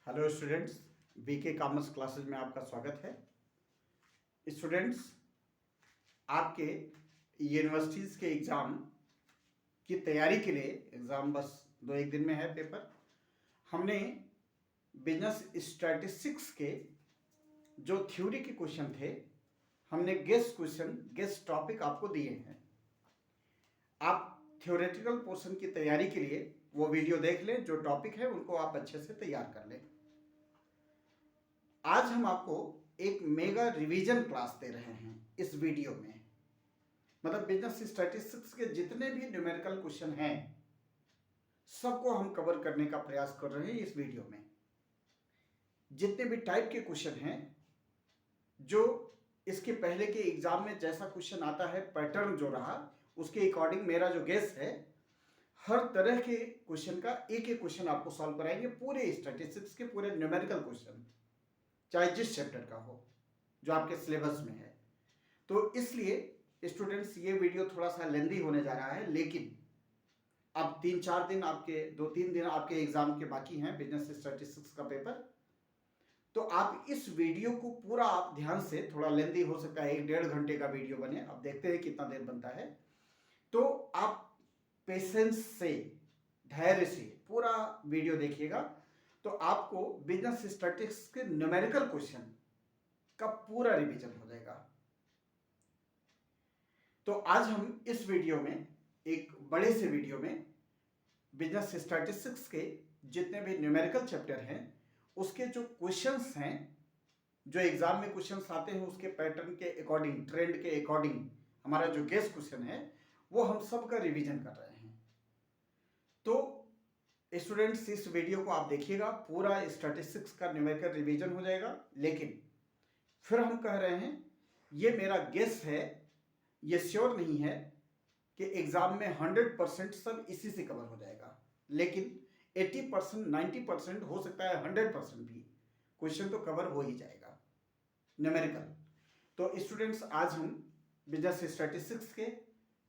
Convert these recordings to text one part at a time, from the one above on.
Hello students, BK commerce classes में आपका स्वागत है। स्टूडेंट्स, आपके यूनिवर्सिटीज़ के एग्ज़ाम की तैयारी के लिए एग्ज़ाम बस 2-1 दिन में है पेपर। हमने बिजनेस स्टैटिस्टिक्स के जो थ्योरी के क्वेश्चन थे, हमने गेस्ट टॉपिक आपको दिए हैं। आप थ्योरेटिकल पोर्शन की तैयारी के लिए वो वीडियो देख लें, जो टॉपिक है उनको आप अच्छे से तैयार कर लें। आज हम आपको एक मेगा रिवीजन क्लास दे रहे हैं इस वीडियो में। मतलब बिजनेस स्टैटिस्टिक्स के जितने भी न्यूमेरिकल क्वेश्चन हैं सबको हम कवर करने का प्रयास कर रहे हैं इस वीडियो में। जितने भी टाइप के क्वेश्चन हैं, जो इसके पहले के एग्जाम में जैसा क्वेश्चन आता है, पैटर्न जो रहा उसके अकॉर्डिंग मेरा जो गेस है, हर तरह के क्वेश्चन का एक एक क्वेश्चन आपको सॉल्व कराएंगे। पूरे स्टैटिस्टिक्स के पूरे न्यूमेरिकल क्वेश्चन, चाहे जिस चैप्टर का हो, जो आपके सिलेबस में है। तो इसलिए स्टूडेंट्स, ये वीडियो थोड़ा सा लेंदी होने जा रहा है, लेकिन अब 3-4 दिन आपके 2-3 दिन आपके एग्जाम के बाकी हैं बिजनेस स्टैटिस्टिक्स का पेपर। तो आप इस वीडियो को पूरा आप ध्यान से, थोड़ा लेंदी हो सकता है, 1-1.5 घंटे का वीडियो बने, अब देखते हैं कितना देर बनता है। तो आप पेशेंस से, धैर्य से पूरा वीडियो देखिएगा, तो आपको बिजनेस स्टैटिस्टिक्स के न्यूमेरिकल क्वेश्चन का पूरा रिवीजन हो जाएगा। तो आज हम इस वीडियो में, एक बड़े से वीडियो में, बिजनेस स्टैटिस्टिक्स के जितने भी न्यूमेरिकल चैप्टर हैं उसके जो क्वेश्चंस हैं, जो एग्जाम में क्वेश्चंस आते हैं, उसके पैटर्न के अकॉर्डिंग, ट्रेंड के अकॉर्डिंग हमारा जो गेस क्वेश्चन है वो हम सब का रिवीजन कर रहे हैं। तो स्टूडेंट्स, इस वीडियो को आप देखिएगा, पूरा स्टैटिस्टिक्स का न्यूमेरिकल रिवीजन हो जाएगा। लेकिन फिर हम कह रहे हैं, ये मेरा गेस है, ये श्योर नहीं है कि एग्जाम में 100% सब इसी से कवर हो जाएगा, लेकिन 80%, 90% हो सकता है, 100% भी क्वेश्चन तो कवर हो ही जाएगा न्यूमेरिकल। तो स्टूडेंट्स, आज हम बिजनेस स्टैटिस्टिक्स के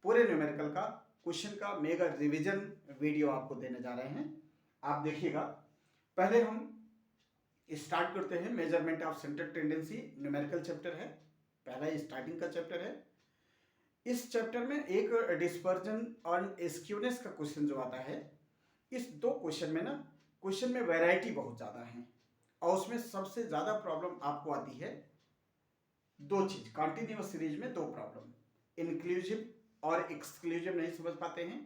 पूरे न्यूमेरिकल का क्वेश्चन का मेगा रिवीजन वीडियो आपको देने जा रहे हैं। आप देखिएगा। पहले हम स्टार्ट करते हैं। Measurement of central tendency numerical chapter है, पहला स्टार्टिंग का चैप्टर है। इस चैप्टर में एक डिस्पर्जन और स्क्यूनेस का क्वेश्चन जो आता है, इस दो क्वेश्चन में ना, क्वेश्चन में वैरायटी बहुत ज़्यादा है, और उसमें सबसे ज़्यादा प्रॉब्लम आपको आती है दो चीज़। कॉन्टिन्यूअस सीरीज में दो प्रॉब्लम, इंक्लूसिव और एक्सक्लूसिव नहीं समझ पाते हैं।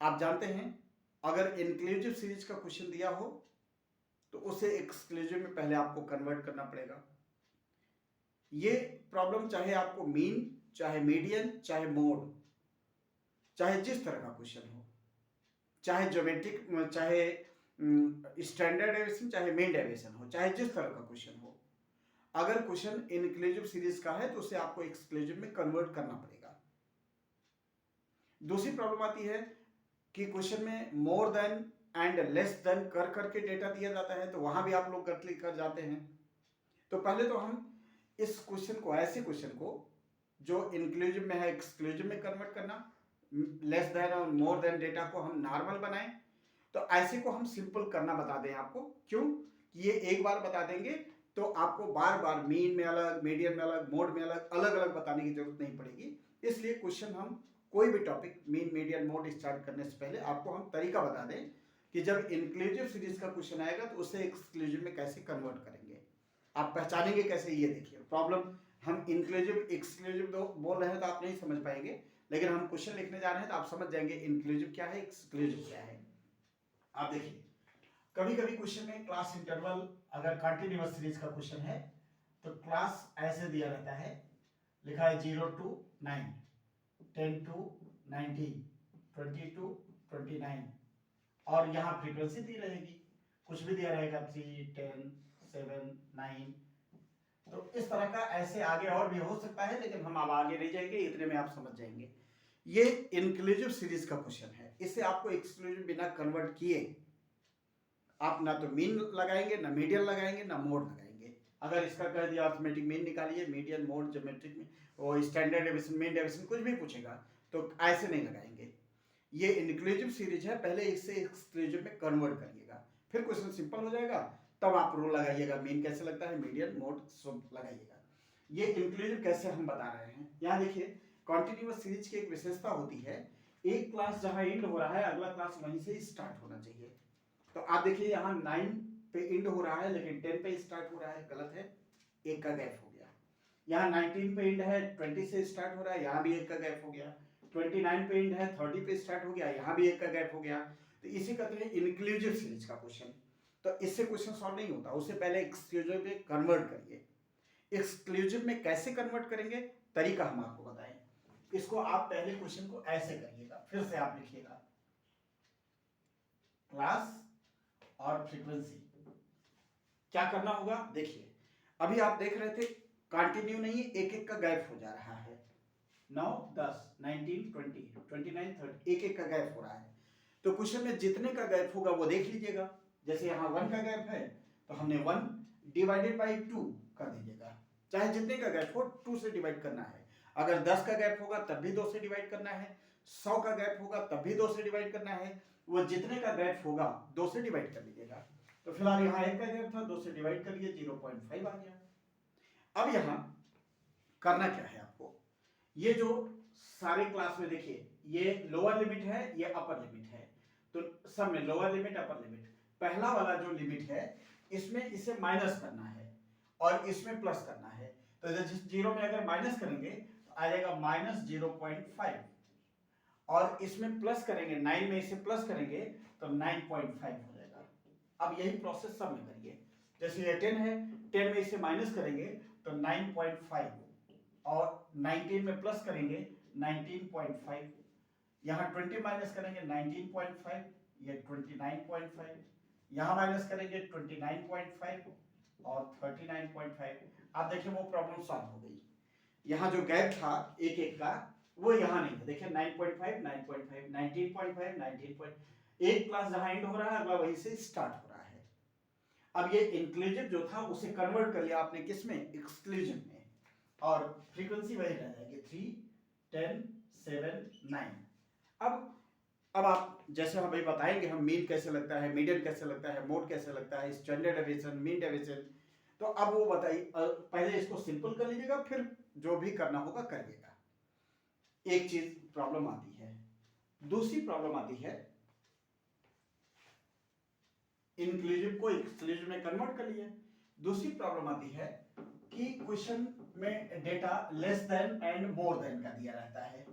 आप जानते हैं, अगर इंक्लूसिव सीरीज का क्वेश्चन दिया हो तो उसे एक्सक्लूसिव में पहले आपको कन्वर्ट करना पड़ेगा। ये प्रॉब्लम चाहे आपको मीन, चाहे मीडियन, चाहे मोड, चाहे जिस तरह का क्वेश्चन हो, चाहे ज्योमेट्रिक, चाहे स्टैंडर्ड डेविएशन, चाहे मीन डेविएशन हो, चाहे जिस तरह का क्वेश्चन हो, अगर क्वेश्चन इंक्लूसिव सीरीज का है तो उसे आपको एक्सक्लूसिव में कन्वर्ट करना पड़ेगा। दूसरी प्रॉब्लम आती है कि क्वेश्चन में more than and less than कर करके डेटा दिया जाता है, तो वहां भी आप लोग गलती कर जाते हैं। तो पहले तो हम इस क्वेश्चन को, ऐसे क्वेश्चन को जो इंक्लूसिव में है एक्सक्लूसिव में कन्वर्ट करना, लेस देन और मोर देन डेटा को हम नॉर्मल बनाएं। तो ऐसे को हम सिंपल करना बता दें आपको। क्यों कि ये एक बार बता देंगे तो आपको बार बार मीन में अलग, मीडियन में अलग, मोड में अलग, अलग अलग बताने की जरूरत नहीं पड़ेगी। इसलिए क्वेश्चन हम कोई भी topic mean, median, mode start करने से पहले आपको हम तरीका बता दें कि जब इंक्लूसिव सीरीज का क्वेश्चन आएगा तो उसे एक्सक्लूसिव में कैसे कन्वर्ट करेंगे, आप पहचानेंगे कैसे। ये देखिए प्रॉब्लम, हम इंक्लूसिव एक्सक्लूसिव तो बोल रहे हैं तो आप नहीं समझ पाएंगे, लेकिन हम क्वेश्चन लिखने जा रहे हैं तो आप समझ जाएंगे इंक्लूसिव क्या है, एक्सक्लूसिव क्या है। आप देखिए, कभी कभी क्वेश्चन में क्लास इंटरवल, अगर कंटिन्यूअस सीरीज का क्वेश्चन है तो क्लास ऐसे दिया रहता है, लिखा है 0 to 9, 10 to 19, 20 to 29, और यहाँ फ्रीक्वेंसी दी रहेगी, कुछ भी दिया रहेगा 3, 10, 7, 9। तो इस तरह का ऐसे आगे और भी हो सकता है, लेकिन हम अब आगे नहीं जाएंगे, इतने में आप समझ जाएंगे। ये इंक्लूसिव सीरीज का क्वेश्चन है, इसे आपको एक्सक्लूसिव बिना कन्वर्ट किए आप ना तो मीन लगाएंगे, ना मीडियन लगाएंगे, ना मोड लगाएंगे। अगर इसका कह दिया अर्थमेटिक मीन निकालिए, मीडियन, मोड, ज्योमेट्रिक में वो स्टैंडर्ड डेविएशन, मीन डेविएशन, कुछ भी पूछेगा तो ऐसे नहीं लगाएंगे। ये इंक्लूसिव सीरीज है, पहले इसे एक्सक्लूसिव में कन्वर्ट करिएगा, फिर क्वेश्चन सिंपल हो जाएगा, तब आप रूल लगाइएगा, मीन कैसे लगता है, मीडियन, मोड सब लगाइएगा। ये इंक्लूसिव कैसे हम बता रहे हैं, यहाँ देखिए कॉन्टिन्यूअस सीरीज की एक विशेषता होती है, एक क्लास जहां एंड हो रहा है अगला क्लास वहीं से स्टार्ट होना चाहिए। तो आप देखिए यहाँ 9 पे एंड हो रहा है लेकिन 10 पे स्टार्ट हो रहा है, गलत है, एक का गैप हो गया। यहाँ 19 पे एंड है, 20 से स्टार्ट हो रहा है, यहाँ भी एक का गैप हो गया। 29 पे एंड है, 30 पे स्टार्ट हो गया, यहाँ भी एक का गैप हो गया। तो इसी कहते हैं इंक्लूसिव सीरीज का क्वेश्चन। तो इससे क्वेश्चन सॉल्व नहीं होता, उससे पहले एक्सक्लूसिव में कन्वर्ट करिए। एक्सक्लूसिव में कैसे कन्वर्ट करेंगे, तरीका हम आपको बताएं। इसको आप पहले क्वेश्चन को ऐसे करिएगा, फिर से आप लिखिएगा क्लास और फ्रीक्वेंसी। क्या करना होगा, देखिए अभी आप देख रहे थे कंटिन्यू नहीं, एक एक का गैप हो जा रहा है, 9 10 19 20 29 30, एक एक का गैप हो रहा है। तो क्वेश्चन में जितने का गैप होगा वो देख लीजिएगा। जैसे यहाँ 1 का गैप है तो हमने 1 डिवाइडेड बाई 2 कर दीजिएगा, चाहे जितने का गैप हो 2 से डिवाइड करना है। अगर 10 का गैप होगा तब भी 2 से डिवाइड करना है, 100 का गैप होगा तब भी 2 से डिवाइड करना है, वो जितने का गैप होगा 2 से डिवाइड कर लीजिएगा। तो फिलहाल यहाँ 1 का गैप था, 2 से डिवाइड करिए, 0.5 आ गया। अब यहाँ करना क्या है आपको, ये जो सारे क्लास में देखिए ये लोअर लिमिट है, ये अपर लिमिट है, तो सब में लोअर लिमिट अपर लिमिट, पहला वाला जो लिमिट है इसमें इसे माइनस करना है और इसमें प्लस करना है। तो जिस जीरो में अगर माइनस करेंगे तो आ जाएगा -0.5 और इसमें प्लस करेंगे 9 में इसे प्लस करेंगे तो 9.5 हो जाएगा। अब यही प्रोसेस सब में करिए, जैसे ये 10 है, 10 में इसे माइनस करेंगे तो 9.5 और 19 में प्लस करेंगे 19.5, यहाँ 20 माइनस करेंगे 19.5, ये 29.5, यहाँ माइनस करेंगे 29.5 और 39.5। आप देखिए वो प्रॉब्लम सॉल्व हो गई। यहाँ जो गैप था एक एक का वो यहाँ नहीं है, देखिए 9.5 9.5 19.5 19. एक क्लास जहां एंड हो रहा है अगला वहीं से स्टार्ट हो रहा है। अब ये इंक्लूसिव जो था उसे कन्वर्ट कर लिया आपने किस में, एक्सक्लूसिव में, और फ्रीक्वेंसी वही रह जाएगी 3 10 7 9। अब आप जैसे हम भाई बताएंगे हम मीन कैसे लगता है, मीडियन कैसे लगता है, मोड कैसे लगता है, स्टैंडर्ड डेविएशन, मीन डेविएशन, तो अब वो बताइए, पहले इसको सिंपल कर लीजिएगा फिर जो भी करना होगा करिएगा। एक चीज प्रॉब्लम आती है, दूसरी प्रॉब्लम आती है इंक्लूसिव को एक्सक्लूसिव में कन्वर्ट कर लिया। दूसरी प्रॉब्लम आती है कि क्वेश्चन में data less than and more than का दिया रहता है।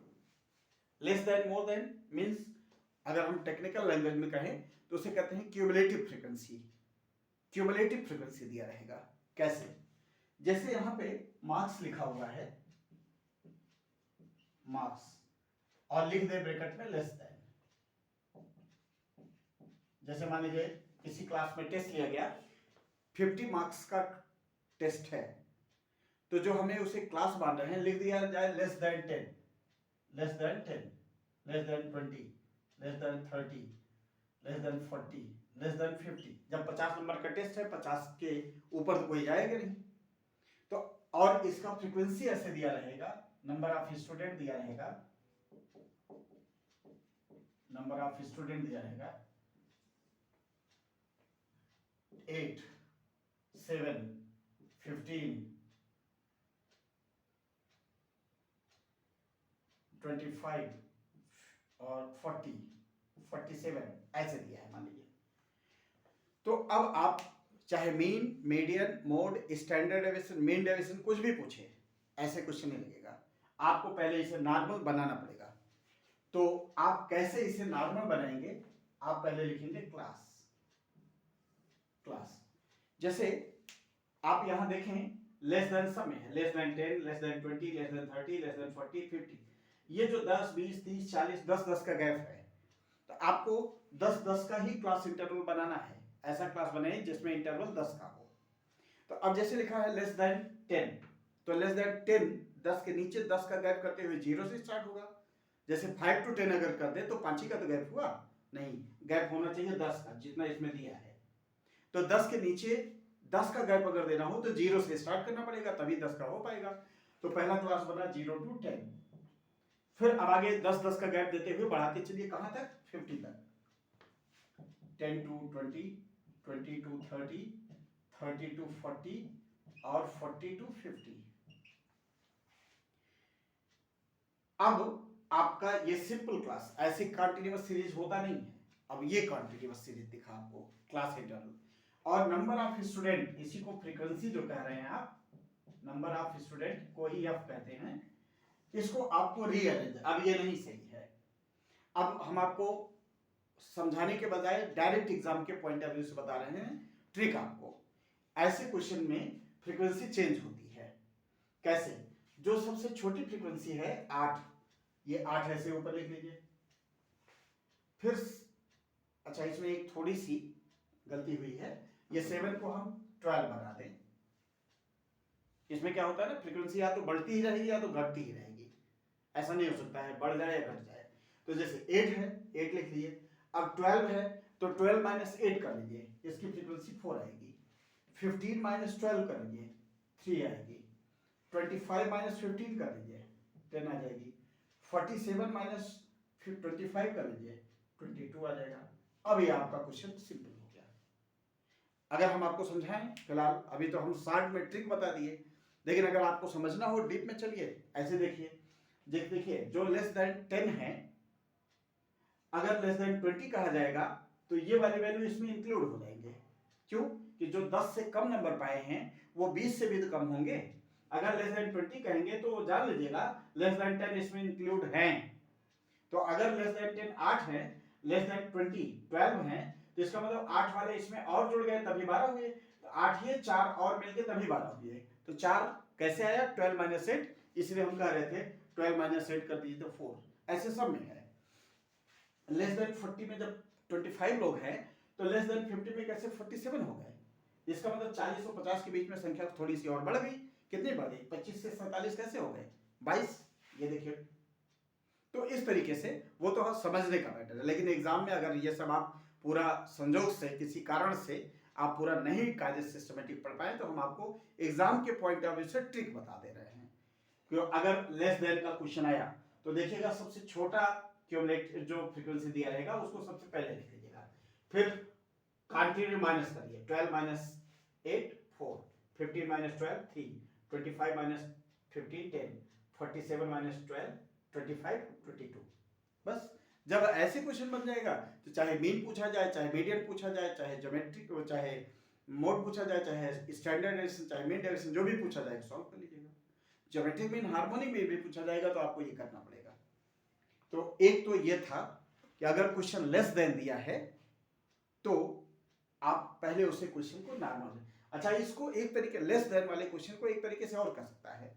Less than more than means अगर हम टेक्निकल लैंग्वेज में कहें तो उसे कहते हैं क्यूमुलेटिव फ्रीक्वेंसी। क्यूमुलेटिव फ्रीक्वेंसी दिया रहेगा कैसे, जैसे यहां पे मार्क्स लिखा हुआ है, मार्क्स, और लिख दे ब्रैकेट में लेस देन। जैसे मान लीजिए किसी क्लास में टेस्ट लिया गया, 50 मार्क्स का टेस्ट है, तो जो हमने उसे क्लास मान रहे हैं लिख दिया जाए less than 10, less than 10, less than 20, less than 30, less than 40, less than 50। जब 50 नंबर का टेस्ट है 50 के ऊपर तो कोई जाएगा नहीं, तो और इसका फ्रीक्वेंसी ऐसे दिया रहेगा, नंबर ऑफ स्टूडेंट दिया रहेगा, नंबर ऑफ स्टूडेंट दिया रहेगा 8 7 15 25 और 40 47 ऐसे दिया है मान लीजिए। तो अब आप चाहे mean, median, mode, standard deviation, mean deviation कुछ भी पूछे, ऐसे क्वेश्चन नहीं लगेगा, आपको पहले इसे नॉर्मल बनाना पड़ेगा। तो आप कैसे इसे नॉर्मल बनाएंगे, आप पहले लिखेंगे क्लास, क्लास। जैसे आप यहां देखें लेस देन सब में है, less than 10, less than 20, less than 30, less than 40 50, ये जो 10 20 30 40 10 10 का गैप है, तो आपको 10 10 का ही क्लास इंटरवल बनाना है। ऐसा क्लास बनाइए जिसमें इंटरवल 10 का हो। तो अब जैसे लिखा है लेस देन 10, तो लेस देन 10 10 के नीचे 10 का गैप करते हुए 0 से स्टार्ट होगा। जैसे 5 to 10 अगर कर दे तो 5 ही का तो गैप हुआ नहीं, गैप होना चाहिए 10 का जितना इसमें दिया है। तो 10 के नीचे 10 का गैप अगर देना हो तो 0 से स्टार्ट करना पड़ेगा, तभी 10 का हो पाएगा। तो पहला क्लास बना 0 to 10, फिर अब आगे 10 10 का गैप देते हुए बढ़ाते चलिए कहां तक, 50 तक, 10 to 20 20 to 30, 30 to 40 और 40 to 50। अब आपका ये सिंपल क्लास ऐसी कंटिन्यूअस सीरीज होता नहीं है। अब ये कंटिन्यूअस सीरीज दिखा आपको क्लास इंटरवल। और नंबर ऑफ स्टूडेंट, इसी को फ्रीक्वेंसी जो कह रहे हैं आप, नंबर ऑफ स्टूडेंट को ही एफ कहते हैं, इसको आपको रीअरेंज, अब ये नहीं सही है। अब हम आपको समझाने के बजाय डायरेक्ट एग्जाम के पॉइंट ऑफ व्यू से बता रहे हैं ट्रिक आपको। ऐसे क्वेश्चन में फ्रीक्वेंसी चेंज होती है। कैसे? जो सबसे छोटी फ्रीक्वेंसी है 8, ये 8 ऐसे ऊपर लिख लीजिए। फिर अच्छा, इसमें एक थोड़ी सी गलती हुई है, ये 7 को हम 12 बना दें। इसमें क्या होता है ना, फ्रीक्वेंसी या तो बढ़ती ही रहेगी या तो घटती ही रहेगी, ऐसा नहीं हो सकता है बढ़ जाए या घट जाए। तो जैसे 8 है, 8 लिख लिए। अब 12 है तो 12 माइनस 8 कर लीजिए, इसकी फ्रीक्वेंसी 4 आएगी। 15 माइनस 12 कर लीजिए, 3 आएगी। 25 माइनस 15 कर लीजिए, 10 आ जाएगी। 47 माइनस 25 कर लीजिए, 22 आ जाएगा। अब ये आपका क्वेश्चन सिंपल हो गया। अगर हम आपको समझाएं, फिलहाल अभी तो हम शॉर्ट में ट्रिक बता दिए, लेकिन अगर आपको समझना हो डीप में, चलिए ऐसे देखिए। देखिए जो लेस देन 10 है, अगर लेस देन 20 कहा जाएगा तो ये वाली वैल्यू इसमें इंक्लूड हो जाएंगे। क्यों? कि जो 10 से कम नंबर पाए हैं वो 20 से भी तो कम होंगे। अगर लेस देन 20 कहेंगे तो जान लीजिएगा लेस देन 10 इसमें इंक्लूड हैं। तो अगर लेस देन 10 8 है, लेस देन 20 12 है, तो इसका मतलब 8 वाले इसमें और जुड़ गए तभी 12 हुए। तो 8 ये 4 और मिलके तभी 12 हुए। तो 4 कैसे आया? 12 माइनस 8, इसलिए हम कह रहे थे 12 माइनस 8 कर दीजिए तो 4। ऐसे सब में है। लेस देन 40 में जब 25 लोग हैं तो लेस देन 50 में कैसे 47 हो गए। इसका मतलब 40 और 50 के बीच में संख्या थोड़ी सी और बढ़ गई। कितनी बढ़ गई? 25 से 47 कैसे हो गए? 22। ये देखिए, तो इस तरीके से वो तो समझने का मैटर है। लेकिन एग्जाम में अगर ये सब आप पूरा संजोग से, किसी कारण से आप पूरा नहीं कायदे सिस्टमेटिक पढ़ पाए, तो हम आपको एग्जाम के पॉइंट ऑफ व्यू से ट्रिक बता दे रहे हैं। क्यों? अगर लेस देन का क्वेश्चन आया तो देखिएगा सबसे छोटा क्यूमुलेटिव जो फ्रीक्वेंसी दिया रहेगा उसको सबसे पहले लिख लीजिएगा। फिर कंटिन्यू माइनस करिए। 12 माइनस 8 4, 15 माइनस 12 3, 25 माइनस 15 10, 47 माइनस 12 25 22। बस जब ऐसे क्वेश्चन बन जाएगा तो चाहे मीन पूछा जाए, चाहे मीडियन पूछा जाए, चाहे ज्योमेट्रिक, चाहे मोड पूछा जाए, चाहे स्टैंडर्ड डेविएशन, चाहे मीन डेविएशन, जो भी पूछा जाए सॉल्व कर लीजिएगा। ज्योमेट्रिक मीन हार्मोनिक मीन भी पूछा जाएगा तो आपको ये करना पड़ेगा। तो एक तो ये था कि अगर क्वेश्चन लेस देन दिया है तो आप पहले उसे क्वेश्चन को नॉर्मल। अच्छा, इसको एक तरीके लेस देन वाले क्वेश्चन को एक तरीके से और कर सकता है।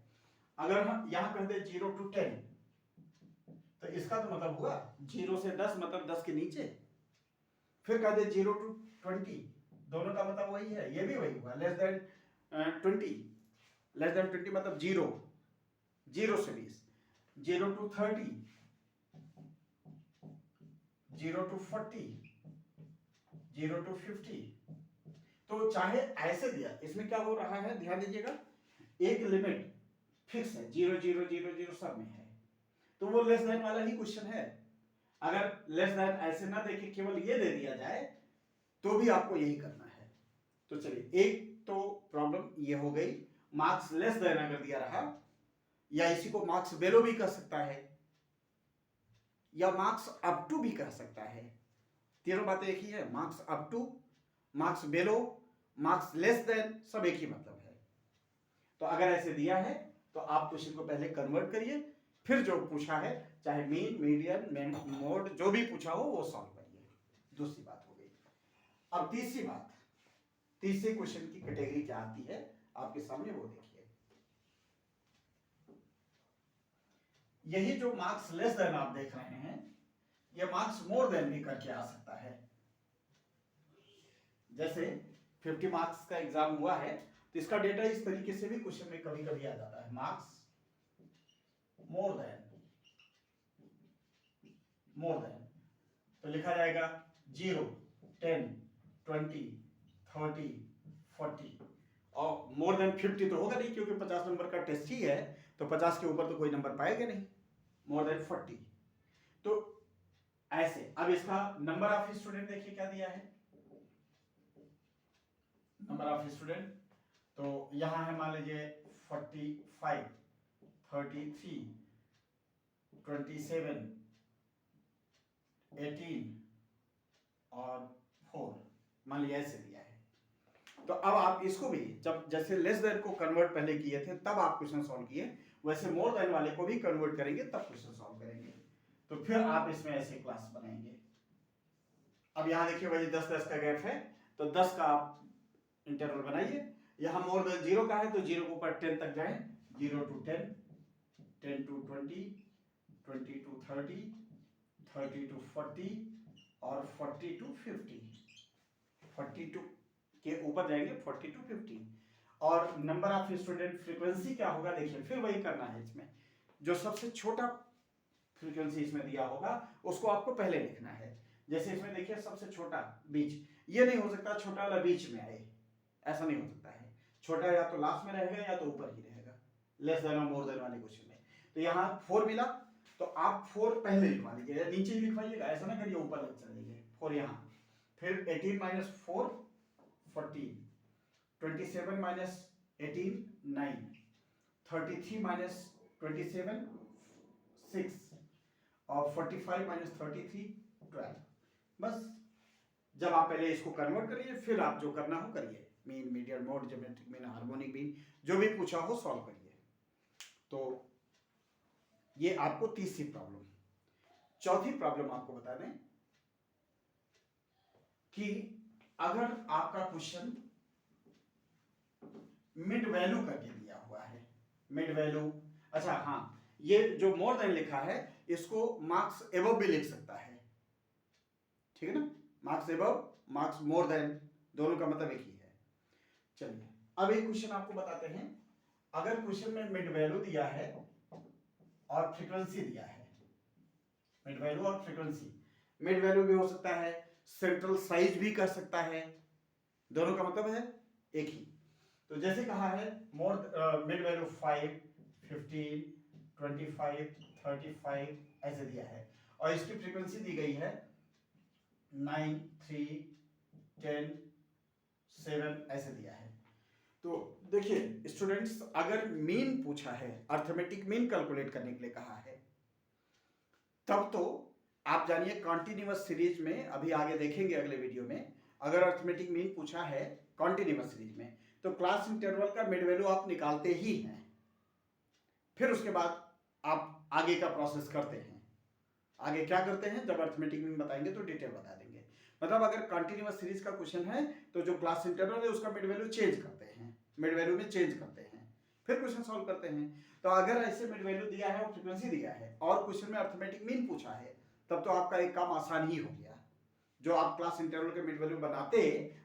अगर हम यहां कर दे 0 to 10, तो इसका तो मतलब हुआ 0 से 10 मतलब 10 के नीचे। फिर कर दे 0 to 20, दोनों का मतलब वही है, ये भी वही हुआ। लेस देन 20, लेस देन 20 मतलब 0, 0 से 20। 0 to 30, 0 to 40, 0 to 50। तो चाहे ऐसे दिया, इसमें क्या हो रहा है ध्यान दीजिएगा, एक लिमिट फिक्स है, 0 0 0 0 सब में है, तो वो लेस देन वाला ही क्वेश्चन है। अगर लेस देन ऐसे ना देके केवल ये दे दिया जाए तो भी आपको यही करना है। तो चलिए, एक तो प्रॉब्लम ये हो गई। मार्क्स लेस देन अगर दिया रहा, या इसी को मार्क्स बेलो भी कर सकता है, या मार्क्स अप टू भी कह सकता है। तीनों बातें एक ही है। Marks up to, marks below, marks less than, सब एक ही मतलब है। तो अगर ऐसे दिया है तो आप क्वेश्चन को पहले कन्वर्ट करिए, फिर जो पूछा है चाहे मीन, मीडियन, मोड, जो भी पूछा हो वो सॉल्व करिए। दूसरी बात हो गई। अब तीसरी बात, तीसरे क्वेश्चन की कैटेगरी क्या आती है आपके सामने, वो देखिए। यही जो मार्क्स लेस देन आप देख रहे हैं, ये मार्क्स मोर देन भी करके आ सकता है। जैसे 50 मार्क्स का एग्जाम हुआ है तो इसका डेटा इस तरीके से भी क्वेश्चन में कभी कभी आ जाता है। Marks more than, more than, तो लिखा जाएगा 0 10 20 30 40। और मोर देन 50 तो होगा नहीं, क्योंकि 50 नंबर का टेस्ट ही है, तो 50 के ऊपर तो कोई नंबर पाएगा नहीं। More than 40। तो ऐसे अब इसका नंबर ऑफ स्टूडेंट देखिए क्या दिया है, नंबर ऑफ स्टूडेंट, तो यहाँ है मान लीजिए 45, 33, 27, 18 और 4, मान लीजिए ऐसे दिया है। तो अब आप इसको भी जब जैसे लेस देन को कन्वर्ट पहले किए थे तब आप क्वेश्चन सॉल्व किए, वैसे मोर देन वाले को भी कन्वर्ट करेंगे तब क्वेश्चन सॉल्व करेंगे। तो फिर आप इसमें ऐसे क्लास बनाएंगे। अब यहाँ देखिए वही 10-10 का गैप है, तो 10 का आप इंटरवल बनाइए। यहाँ मोर देन 0 का है तो 0 के ऊपर 10 तक जाए, 0 to 10, 10 to 20, 20 to 30, 30 to 40 और 40 to 50, 42 के ऊपर जाएंगे 40 to 50। और नंबर ऑफ स्टूडेंट फ्रीक्वेंसी क्या होगा देखिए, फिर वही करना है। इसमें जो सबसे छोटा फ्रीक्वेंसी इसमें दिया होगा उसको आपको पहले लिखना है। जैसे इसमें देखिए सबसे छोटा बीच, ये नहीं हो सकता छोटा वाला बीच में आए, ऐसा नहीं हो सकता है। छोटा या तो लास्ट में रहेगा या तो ऊपर ही रहेगा, लेस देन और मोर देन वाले क्वेश्चन में। तो यहाँ 4 मिला तो आप 4 पहले लिखवा लीजिए, नीचे ही लिखवाइएगा, ऐसा ना करिए ऊपर लग चलेंगे 4 यहाँ। फिर 18 माइनस 4 14, 27 माइनस 18 9, 33 माइनस 27 6 और 45 माइनस 33 12। बस जब आप पहले इसको कन्वर्ट करिए फिर आप जो करना हो करिए, mean, median, mode, geometric mean, harmonic mean, जो भी पूछा हो सॉल्व करिए। तो ये आपको तीसरी प्रॉब्लम। चौथी प्रॉब्लम आपको बता दें कि अगर आपका क्वेश्चन मिड वैल्यू करके दिया हुआ है, मिड वैल्यू, अच्छा हाँ, ये जो मोर देन लिखा है इसको मार्क्स एबव भी लिख सकता है, ठीक है ना, marks above, marks more than, दोनों का मतलब एक ही है। चलिए अब एक क्वेश्चन आपको बताते हैं। अगर क्वेश्चन में मिड वैल्यू दिया है और फ्रीक्वेंसी दिया है, मिड वैल्यू और फ्रीक्वेंसी, मिड वैल्यू भी हो सकता है, सेंट्रल साइज भी कर सकता है, दोनों का मतलब है एक ही। तो जैसे कहा है मिड वैल्यू 5, 15, 25, 35 ऐसे दिया है और इसकी फ्रीक्वेंसी दी गई है 9, 3, 10, 7 ऐसे दिया है। तो देखिए स्टूडेंट्स, अगर मीन पूछा है, अर्थमेटिक मीन कैलकुलेट करने के लिए कहा है, तब तो आप जानिए कॉन्टिन्यूअस सीरीज में, अभी आगे देखेंगे अगले वीडियो में, अगर अर्थमेटिक मीन पूछा है कॉन्टिन्यूअस सीरीज में तो क्लास इंटरवल का मिड वैल्यू आप निकालते ही हैं, फिर उसके बाद आप आगे का प्रोसेस करते हैं। आगे क्या करते हैं जब अर्थमेटिक मीन बताएंगे तो डिटेल बता देंगे। मतलब अगर कंटिन्यूअस सीरीज का क्वेश्चन है तो जो क्लास इंटरवल है उसका मिड वैल्यू चेंज करते हैं, मिड वैल्यू में चेंज करते हैं, फिर क्वेश्चन सॉल्व करते हैं। तो अगर ऐसे मिड वैल्यू दिया है और फ्रीक्वेंसी दिया है और क्वेश्चन में अर्थमेटिक मीन पूछा है, तब तो आपका एक काम आसान ही हो गया। जो आप क्लास इंटरवल के मिड वैल्यू बनाते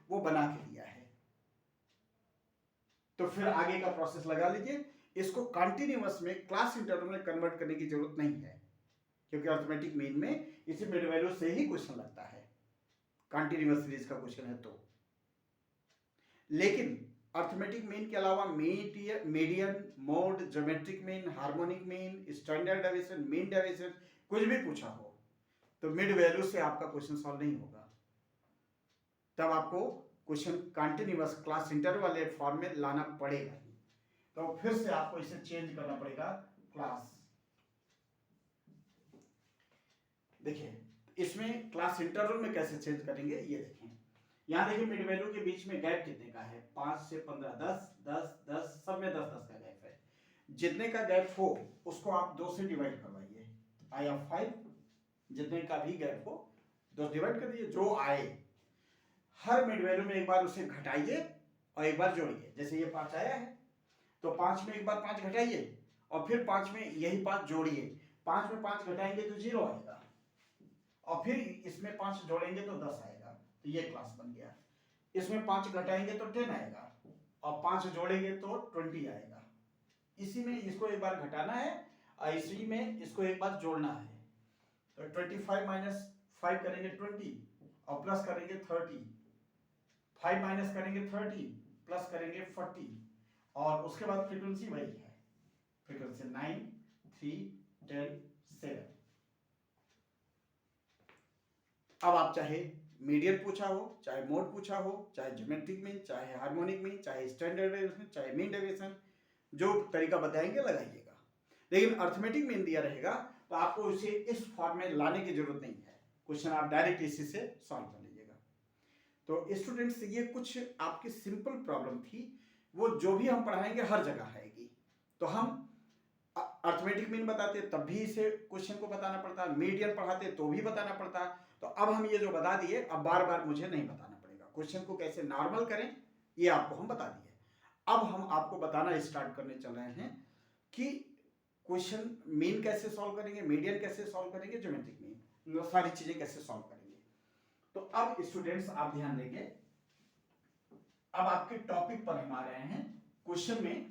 वो बना के दिया है, तो फिर आगे का प्रोसेस लगा लीजिए। इसको कंटिन्यूअस में क्लास इंटरवल में कन्वर्ट करने की जरूरत नहीं है, क्योंकि अर्थमेटिक मीन में इसी मिड वैल्यू से ही क्वेश्चन लगता है, कंटिन्यूअस सीरीज का क्वेश्चन है तो। लेकिन अर्थमेटिक मीन के अलावा median, mode, geometric mean, harmonic mean, standard deviation, mean deviation कुछ भी पूछा हो तो मिड वैल्यू से आपका क्वेश्चन सॉल्व नहीं होगा। तब आपको क्वेश्चन कंटिन्यूअस क्लास इंटरवल वाले फॉर्म में लाना पड़ेगा ही। तो फिर से आपको इसे चेंज करना पड़ेगा क्लास। देखिए इसमें क्लास इंटरवल में कैसे चेंज करेंगे ये देखें। यहां देखिए मिड वैल्यू के बीच में गैप कितने का है, 5 से 15, 10, 10, 10, सब में 10-10 का गैप है। जितने का गैप हो उसको आप 2 से डिवाइड करवाइए, आई ऑफ 5, जितने का भी गैप हो 2 डिवाइड कर दीजिए, जो आए हर मिड वैल्यू में एक बार उसे घटाइए और एक बार जोड़िए। जैसे ये 5 आया है तो 5 में एक बार 5 घटाइए और फिर 5 में यही 5 जोड़िए, 5 में 5 घटाएंगे तो 0 आएगा और फिर इसमें 5 जोड़ेंगे तो 10 आएगा, तो ये क्लास बन गया। इसमें 5 घटाएंगे तो 10 आएगा और 5 जोड़ेंगे तो 20 आएगा। इसी में इसको एक बार घटाना है और इसी में इसको एक बार जोड़ना है। तो 25 माइनस 5 करेंगे 20 और प्लस करेंगे 30, 5 माइनस करेंगे 30 प्लस करेंगे 40 और उसके बाद फ्रीक्वेंसी वही है, फ्रीक्वेंसी 9, 3, 10, 7। अब आप चाहे मीडियन पूछा हो, चाहे मोड पूछा हो, चाहे ज्योमेट्रिक मीन, चाहे हार्मोनिक मीन, चाहे स्टैंडर्ड डेविएशन, चाहे मीन डेविएशन, जो तरीका बताएंगे लगाइएगा। लेकिन अर्थमेटिक मीन दिया रहेगा तो आपको इसे इस फॉर्म में लाने की जरूरत नहीं है, क्वेश्चन आप डायरेक्ट इसी से सॉल्व कर लीजिएगा। तो स्टूडेंट्स, ये कुछ आपकी सिंपल प्रॉब्लम थी, वो जो भी हम पढ़ाएंगे हर जगह आएगी। तो हम अर्थमेटिक मीन बताते तब भी इसे क्वेश्चन को बताना पड़ता, मीडियन पढ़ाते तो भी बताना पड़ता। तो अब हम ये जो बता दिए, अब बार बार मुझे नहीं बताना पड़ेगा। क्वेश्चन को कैसे नॉर्मल करें ये आपको हम बता दिए। अब हम आपको बताना स्टार्ट करने चल रहे हैं कि क्वेश्चन मीन कैसे सॉल्व करेंगे, मीडियन कैसे सॉल्व करेंगे, ज्योमेट्रिक मीन, सारी चीजें कैसे सॉल्व करेंगे। तो अब स्टूडेंट्स आप ध्यान देंगे, अब आपके टॉपिक पर हम आ रहे हैं। क्वेश्चन में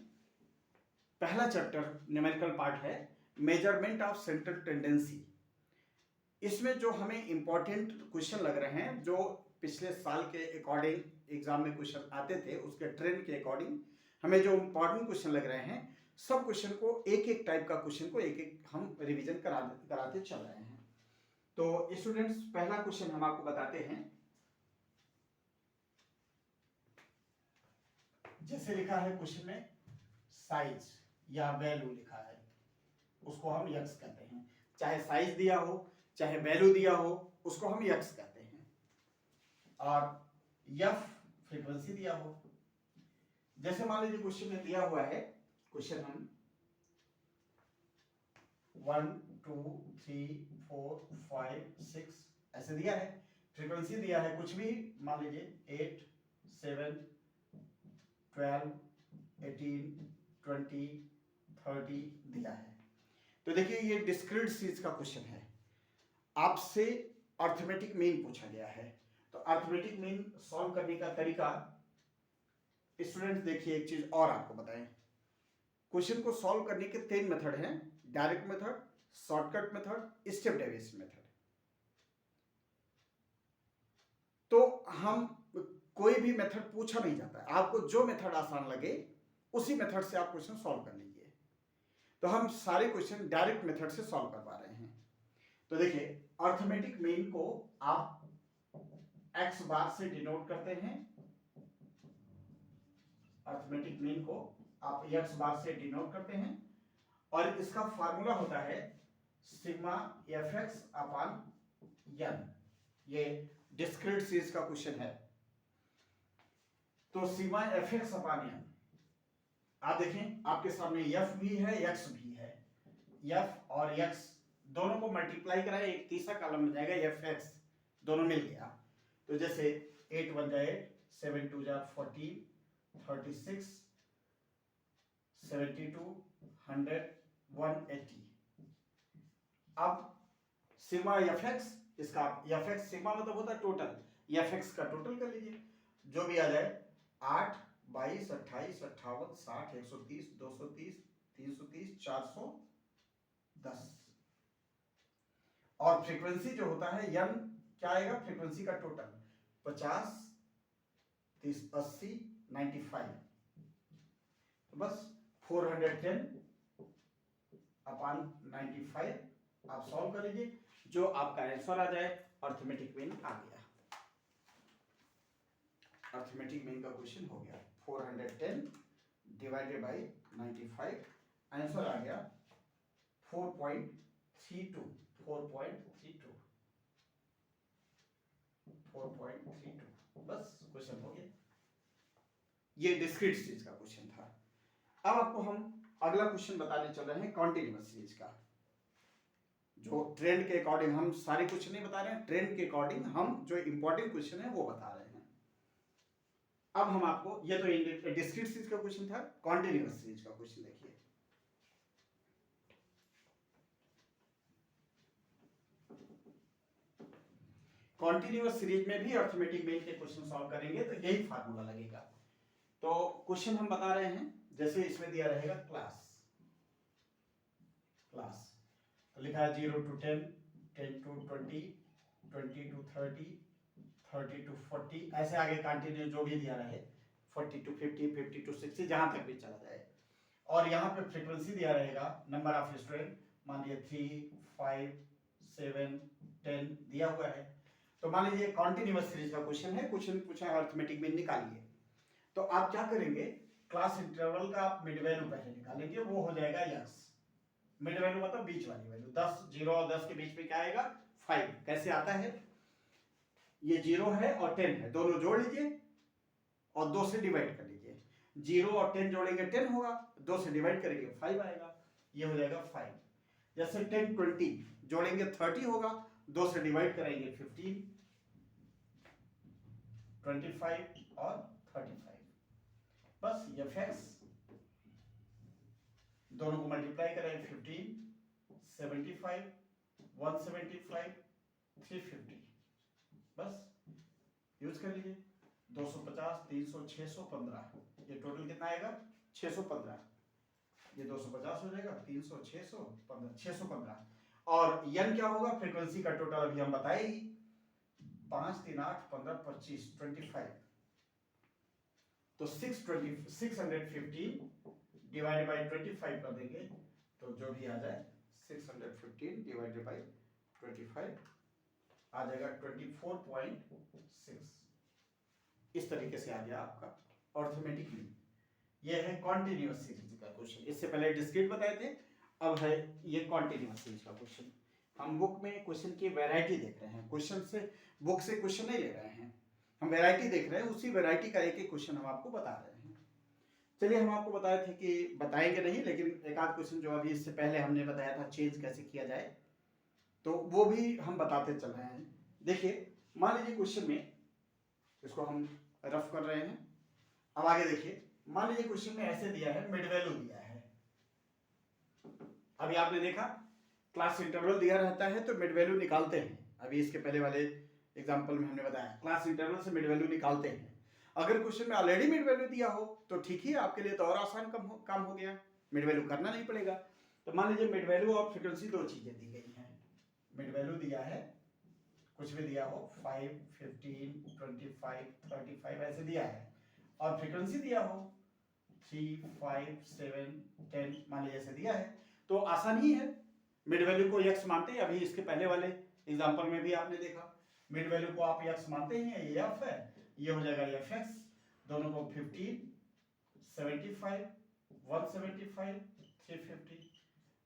पहला चैप्टर न्यूमेरिकल पार्ट है, मेजरमेंट ऑफ सेंट्रल टेंडेंसी। इसमें जो हमें इंपॉर्टेंट क्वेश्चन लग रहे हैं, जो पिछले साल के अकॉर्डिंग एग्जाम में क्वेश्चन आते थे, उसके ट्रेंड के अकॉर्डिंग हमें जो इंपॉर्टेंट क्वेश्चन लग रहे हैं, सब क्वेश्चन को एक एक टाइप का क्वेश्चन को एक एक हम रिवीजन कराते चल रहे हैं। तो स्टूडेंट्स, पहला क्वेश्चन हम आपको बताते हैं। जैसे लिखा है क्वेश्चन में, साइज या वैल्यू लिखा है, उसको हम यक्स कहते हैं। चाहे साइज दिया हो, चाहे वैल्यू दिया हो, उसको हम यक्स कहते हैं। और एफ फ्रीक्वेंसी दिया हो, जैसे मान लीजिए क्वेश्चन में दिया हुआ है, क्वेश्चन हम 1 2 3 4 5 6 ऐसे दिया है। फ्रीक्वेंसी दिया है कुछ भी, मान लीजिए 8 7 12 18 20 30 दिया है। तो देखिए, ये डिस्क्रीट सीरीज का क्वेश्चन है, आपसे अर्थमेटिक मीन पूछा गया है। तो अर्थमेटिक मीन सॉल्व करने का तरीका, स्टूडेंट्स देखिए एक चीज और आपको बताएं, क्वेश्चन को सॉल्व करने के 3 मेथड हैं, direct method, shortcut method, step deviation method. तो हम कोई भी मेथड पूछा नहीं जाता है, आपको जो मेथड आसान लगे उसी मेथड से आप क्वेश्चन सॉल्व कर लीजिए। तो हम सारे क्वेश्चन डायरेक्ट मेथड से सॉल्व करवा रहे हैं। तो देखिए, अर्थमेटिक मीन को आप x बार से डिनोट करते हैं, अर्थमेटिक मीन को आप x बार से डिनोट करते हैं, और इसका फार्मूला होता है सिग्मा fx अपॉन n। ये डिस्क्रीट सीरीज का क्वेश्चन है। तो सिग्मा fx अपॉन n, आप देखें आपके सामने f भी है, x भी है। f और x दोनों को मल्टीप्लाई कराए, एक तीसरा कॉलम बन जाएगा fx, दोनों मिल गया। तो जैसे 8 1 जा 8, 7 2 जा 14, 36 72 100 180। अब सिग्मा fx, इसका fx सिग्मा मतलब होता है टोटल, fx का टोटल कर लीजिए, जो भी आ जाए 8 22 28 58 60 130 230 330 410। और फ्रीक्वेंसी जो होता है n, क्या आएगा फ्रीक्वेंसी का टोटल, 50 30 80 95। तो बस 410 अपॉन 95 आप सॉल्व कर लीजिए, जो आपका आंसर आ जाए, अर्थमेटिक मीन आ गया। अर्थमेटिक मीन का क्वेश्चन हो गया, 410 डिवाइडेड बाय 95, आंसर आ गया 4.32। 4.32 बस क्वेश्चन हो गया। ये डिस्क्रीट सीरीज का क्वेश्चन था। अब आपको हम अगला क्वेश्चन बताने चल रहे हैं कॉन्टिन्यूअस सीरीज का। जो ट्रेंड के अकॉर्डिंग, हम सारे क्वेश्चन नहीं बता रहे हैं, ट्रेंड के अकॉर्डिंग हम जो इंपॉर्टेंट क्वेश्चन है वो बता रहे हैं। अब हम आपको, ये तो डिस्क्रीट सीरीज का क्वेश्चन था, कॉन्टिन्यूअस सीरीज का क्वेश्चन देखिए। कॉन्टिन्यूअस सीरीज में भी अर्थमेटिक मीन के क्वेश्चन सॉल्व करेंगे तो यही फार्मूला लगेगा। तो क्वेश्चन हम बता रहे हैं, जैसे इसमें दिया रहेगा क्लास, तो लिखा है 0 to 10, 10 to 20, 20 to 30, 30 to 40, ऐसे आगे कंटिन्यू जो भी दिया रहे, 40 to 50, 50 to 60, जहां तक भी चला जाए। और यहाँ पे फ्रीक्वेंसी दिया रहेगा, नंबर ऑफ स्टूडेंट मान लीजिए 3 5 7 10 दिया हुआ है। तो मान लीजिए कॉन्टिन्यूअस सीरीज का क्वेश्चन है, क्वेश्चन पूछा है अर्थमेटिक मीन निकालिए। तो आप क्या करेंगे, क्लास इंटरवल का आप मिड वैल्यू पहले निकालेंगे, वो हो जाएगा x। मिड वैल्यू मतलब बीच वाली वैल्यू, 10 0 और 10 के बीच में क्या आएगा 5। कैसे आता है, ये 0 है और 10 है, दोनों जोड़ लीजिए और 2 से डिवाइड कर लीजिए। 0 और 10 जोड़ेंगे 10 होगा, 2 से डिवाइड करेंगे 5 आएगा, ये हो जाएगा 5। जैसे 10 20 जोड़ेंगे 30 होगा, 2 से डिवाइड करेंगे 15 25 और 35। बस ये फैक्स दोनों को मल्टीप्लाई करें 15 75 175 350, बस यूज कर लीजिए। 250 300 615, ये टोटल कितना आएगा 615। ये 250 हो जाएगा, 300 615 615। और यन क्या होगा, फ्रीक्वेंसी का टोटल अभी हम बताए ही, 5 3 8 15 25 25। तो 615 डिवाइडेड बाई 25 कर देंगे तो जो भी आ जाए 615 डिवाइडेड बाई 25 आ जाएगा 24.6। इस तरीके से आ गया आपका अर्थमेटिक मीन। ये है कॉन्टिन्यूअस सीरीज का क्वेश्चन। इससे पहले डिस्क्रीट बताए थे, अब है ये कॉन्टिन्यूअस सीरीज का क्वेश्चन। हम बुक में क्वेश्चन की वैरायटी देख रहे हैं, क्वेश्चन से बुक से क्वेश्चन नहीं ले रहे हैं, हम वैरायटी देख रहे हैं, उसी वैरायटी का एक एक क्वेश्चन हम आपको बता रहे हैं। चलिए, हम आपको बताए थे कि बताएंगे नहीं, लेकिन एक आध क्वेश्चन जो अभी इससे पहले हमने बताया था चेंज कैसे किया जाए, तो वो भी हम बताते चल रहे हैं। देखिए, मान लीजिए क्वेश्चन में, इसको हम रफ कर रहे हैं, अब आगे देखिए। मान लीजिए क्वेश्चन में ऐसे दिया है, मिड वैल्यू दिया है। अभी आपने देखा क्लास इंटरवल दिया रहता है तो मिड वैल्यू निकालते हैं। अभी इसके पहले वाले एग्जांपल में हमने बताया क्लास इंटरवल से मिड वैल्यू निकालते हैं। अगर क्वेश्चन में ऑलरेडी मिड वैल्यू दिया हो तो ठीक ही, आपके लिए तो और आसान काम हो गया, मिड वैल्यू करना नहीं पड़ेगा। तो मान लीजिए मिड वैल्यू और फ्रीक्वेंसी दो चीजें दी गई हैं। मिड वैल्यू दिया है, कुछ भी दिया हो 5 15 25 35 ऐसे दिया है, और फ्रीक्वेंसी दिया हो 3 5 7 10 मान लीजिए ऐसे दिया है, तो आसान ही है। मिड वैल्यू को x मानते हैं, अभी इसके पहले वाले एग्जांपल में भी आपने देखा मिड वैल्यू को आप x मानते हैं, ये f है, ये हो जाएगा fx। दोनों को 15 75 175 350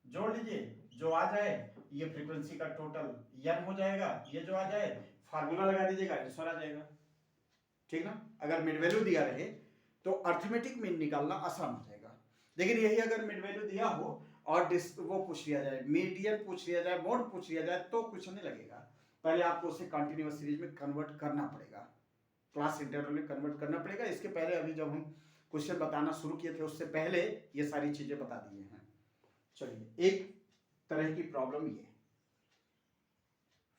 जोड़ लीजिए, जो आ जाए ये फ्रीक्वेंसी का टोटल n हो जाएगा, ये जो आ जाए फार्मूला लगा दीजिएगा, आंसर आ जाएगा। ठीक ना। अगर मिड वैल्यू दिया रहे तो अर्थमेटिक मीन निकालना आसान हो जाएगा। लेकिन यही अगर मिड वैल्यू दिया हो और वो पूछ लिया जाए, मीडियन पूछ लिया जाए, मोड पूछ लिया जाए, तो कुछ नहीं लगेगा। पहले आपको उसे कंटिन्यूअस सीरीज में कन्वर्ट करना पड़ेगा, क्लास इंटरवल में कन्वर्ट करना पड़ेगा। इसके पहले अभी जब हम क्वेश्चन बताना शुरू किए थे उससे पहले ये सारी चीजें बता दिए हैं। चलिए, एक तरह की प्रॉब्लम ये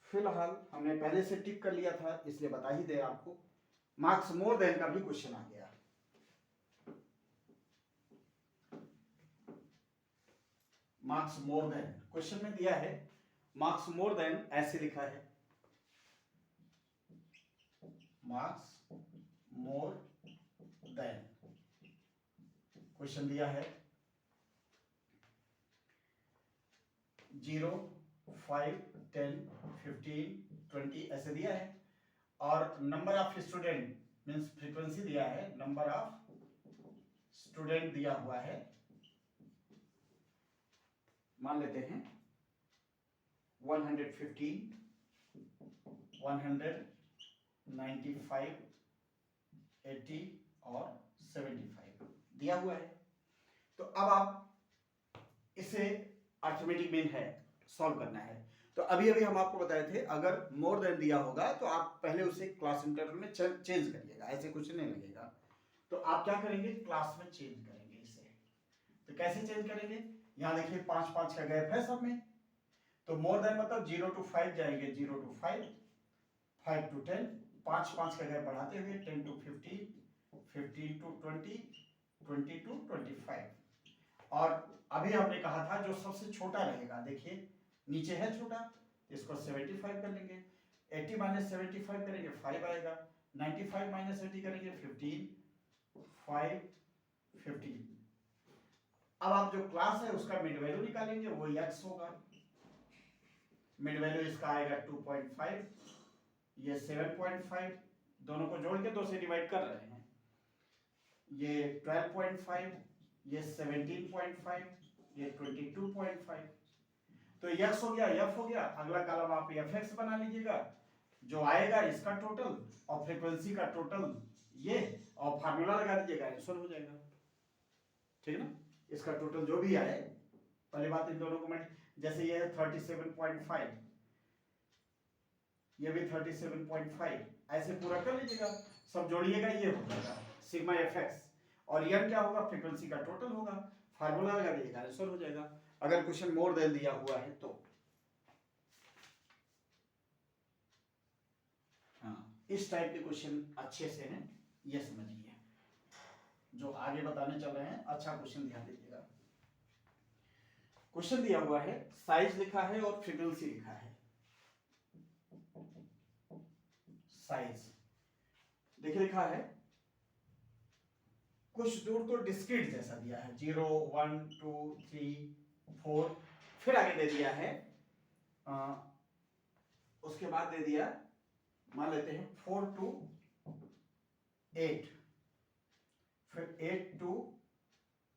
फिलहाल हमने पहले से टिक कर लिया था, इसलिए बता ही दे आपको। मार्क्स मोर देन का भी क्वेश्चन आ गया। मार्क्स मोर देन क्वेश्चन में दिया है, मार्क्स मोर देन ऐसे लिखा है, मार्क्स मोर देन क्वेश्चन दिया है 0 5 10 15 20 ऐसे दिया है, और number of student means frequency दिया है, नंबर ऑफ स्टूडेंट दिया हुआ है, मान लेते हैं 115 195 80 और 75 दिया हुआ है। तो अब आप इसे अर्थमेटिक मीन है सॉल्व करना है। तो अभी अभी हम आपको बताए थे, अगर मोर देन दिया होगा तो आप पहले उसे क्लास इंटरवल में चेंज करिएगा, ऐसे कुछ नहीं लगेगा। तो आप क्या करेंगे, क्लास में चेंज करेंगे इसे। तो कैसे चेंज करेंगे, यहां देखिए 5 5 का गैप है सब में, तो मोर देन मतलब 0 to 5 जाएंगे, 0 to 5 5 to 10, 5 5 का गैप बढ़ाते हुए 10 to 15 15 to 20 20 to 25। और अभी हमने कहा था जो सबसे छोटा रहेगा, देखिए नीचे है छोटा, इसको 75 कर लेंगे, 80 माइनस 75 करेंगे 5 आएगा, 95 माइनस 80 करेंगे 15 5 15। अब आप जो क्लास है उसका मिड वैल्यू निकालेंगे, वो x होगा। मिड वैल्यू इसका आएगा 2.5, ये 7.5, दोनों को जोड़ के 2 से डिवाइड कर रहे हैं, ये 12.5, ये 17.5, ये 22.5। तो x हो गया, f हो गया, अगला कॉलम आप fx बना लीजिएगा, जो आएगा इसका टोटल और फ्रीक्वेंसी का टोटल ये, और फार्मूला लगा दीजिएगा, आंसर हो जाएगा। ठीक है ना, इसका टोटल जो भी आए, पहली बात इन दोनों को जैसे ये है 37.5, ये भी 37.5, ऐसे पूरा कर लीजिएगा, सब जोड़िएगा, ये हो जाएगा सिग्मा fx, और n क्या होगा, फ्रीक्वेंसी का टोटल होगा, फार्मूला लगा दीजिएगा, आंसर हो जाएगा। अगर क्वेश्चन मोर देन दिया हुआ है तो हाँ, इस टाइप के क्वेश्चन अच्छे से हैं, ये समझिए, जो आगे बताने चल रहे हैं, अच्छा क्वेश्चन ध्यान दीजिएगा। क्वेश्चन दिया हुआ है, साइज लिखा है और फ्रीक्वेंसी लिखा है। साइज देखिए लिखा है, कुछ दूर तो डिस्क्रीट जैसा दिया है, 0, 1, 2, 3, 4, फिर आगे दे दिया है उसके बाद दे दिया, मान लेते हैं 4 to 8, फिर 8 to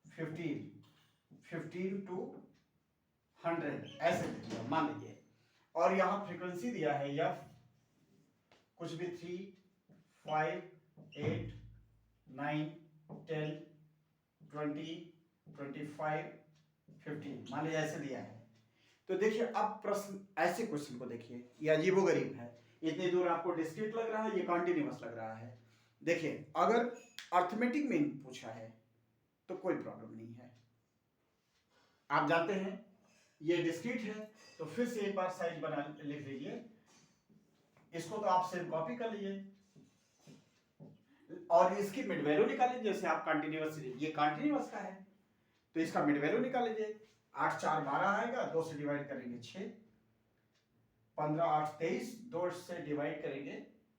15, 15 to 100, ऐसे दे दिया मान लीजिए, और यहां फ्रीक्वेंसी दिया है f, कुछ भी 3, 5, 8, 9, 10, 20, 25, 15, मान लीजिए ऐसे दिया है। तो देखिए अब प्रश्न, ऐसे क्वेश्चन को देखिए, ये अजीबोगरीब है, इतनी दूर आपको डिस्क्रीट लग रहा है, ये कॉन्टिन्यूअस लग रहा है। देखिए अगर अर्थमेटिक मीन पूछा है तो कोई प्रॉब्लम नहीं है, आप जानते हैं ये डिस्क्रीट है, तो फिर से एक बार साइज बना लिख लीजिए, इसको तो आप सिर्फ कॉपी कर लीजिए और इसकी मिड वैल्यू निकाल लीजिए, जैसे आप कंटिन्यूअस, ये कंटिन्यूअस का है तो इसका मिड वैल्यू निकाल लीजिए, 8 4 12 आएगा, 2 से डिवाइड करेंगे 6, 15 8 23, 2 से डिवाइड करेंगे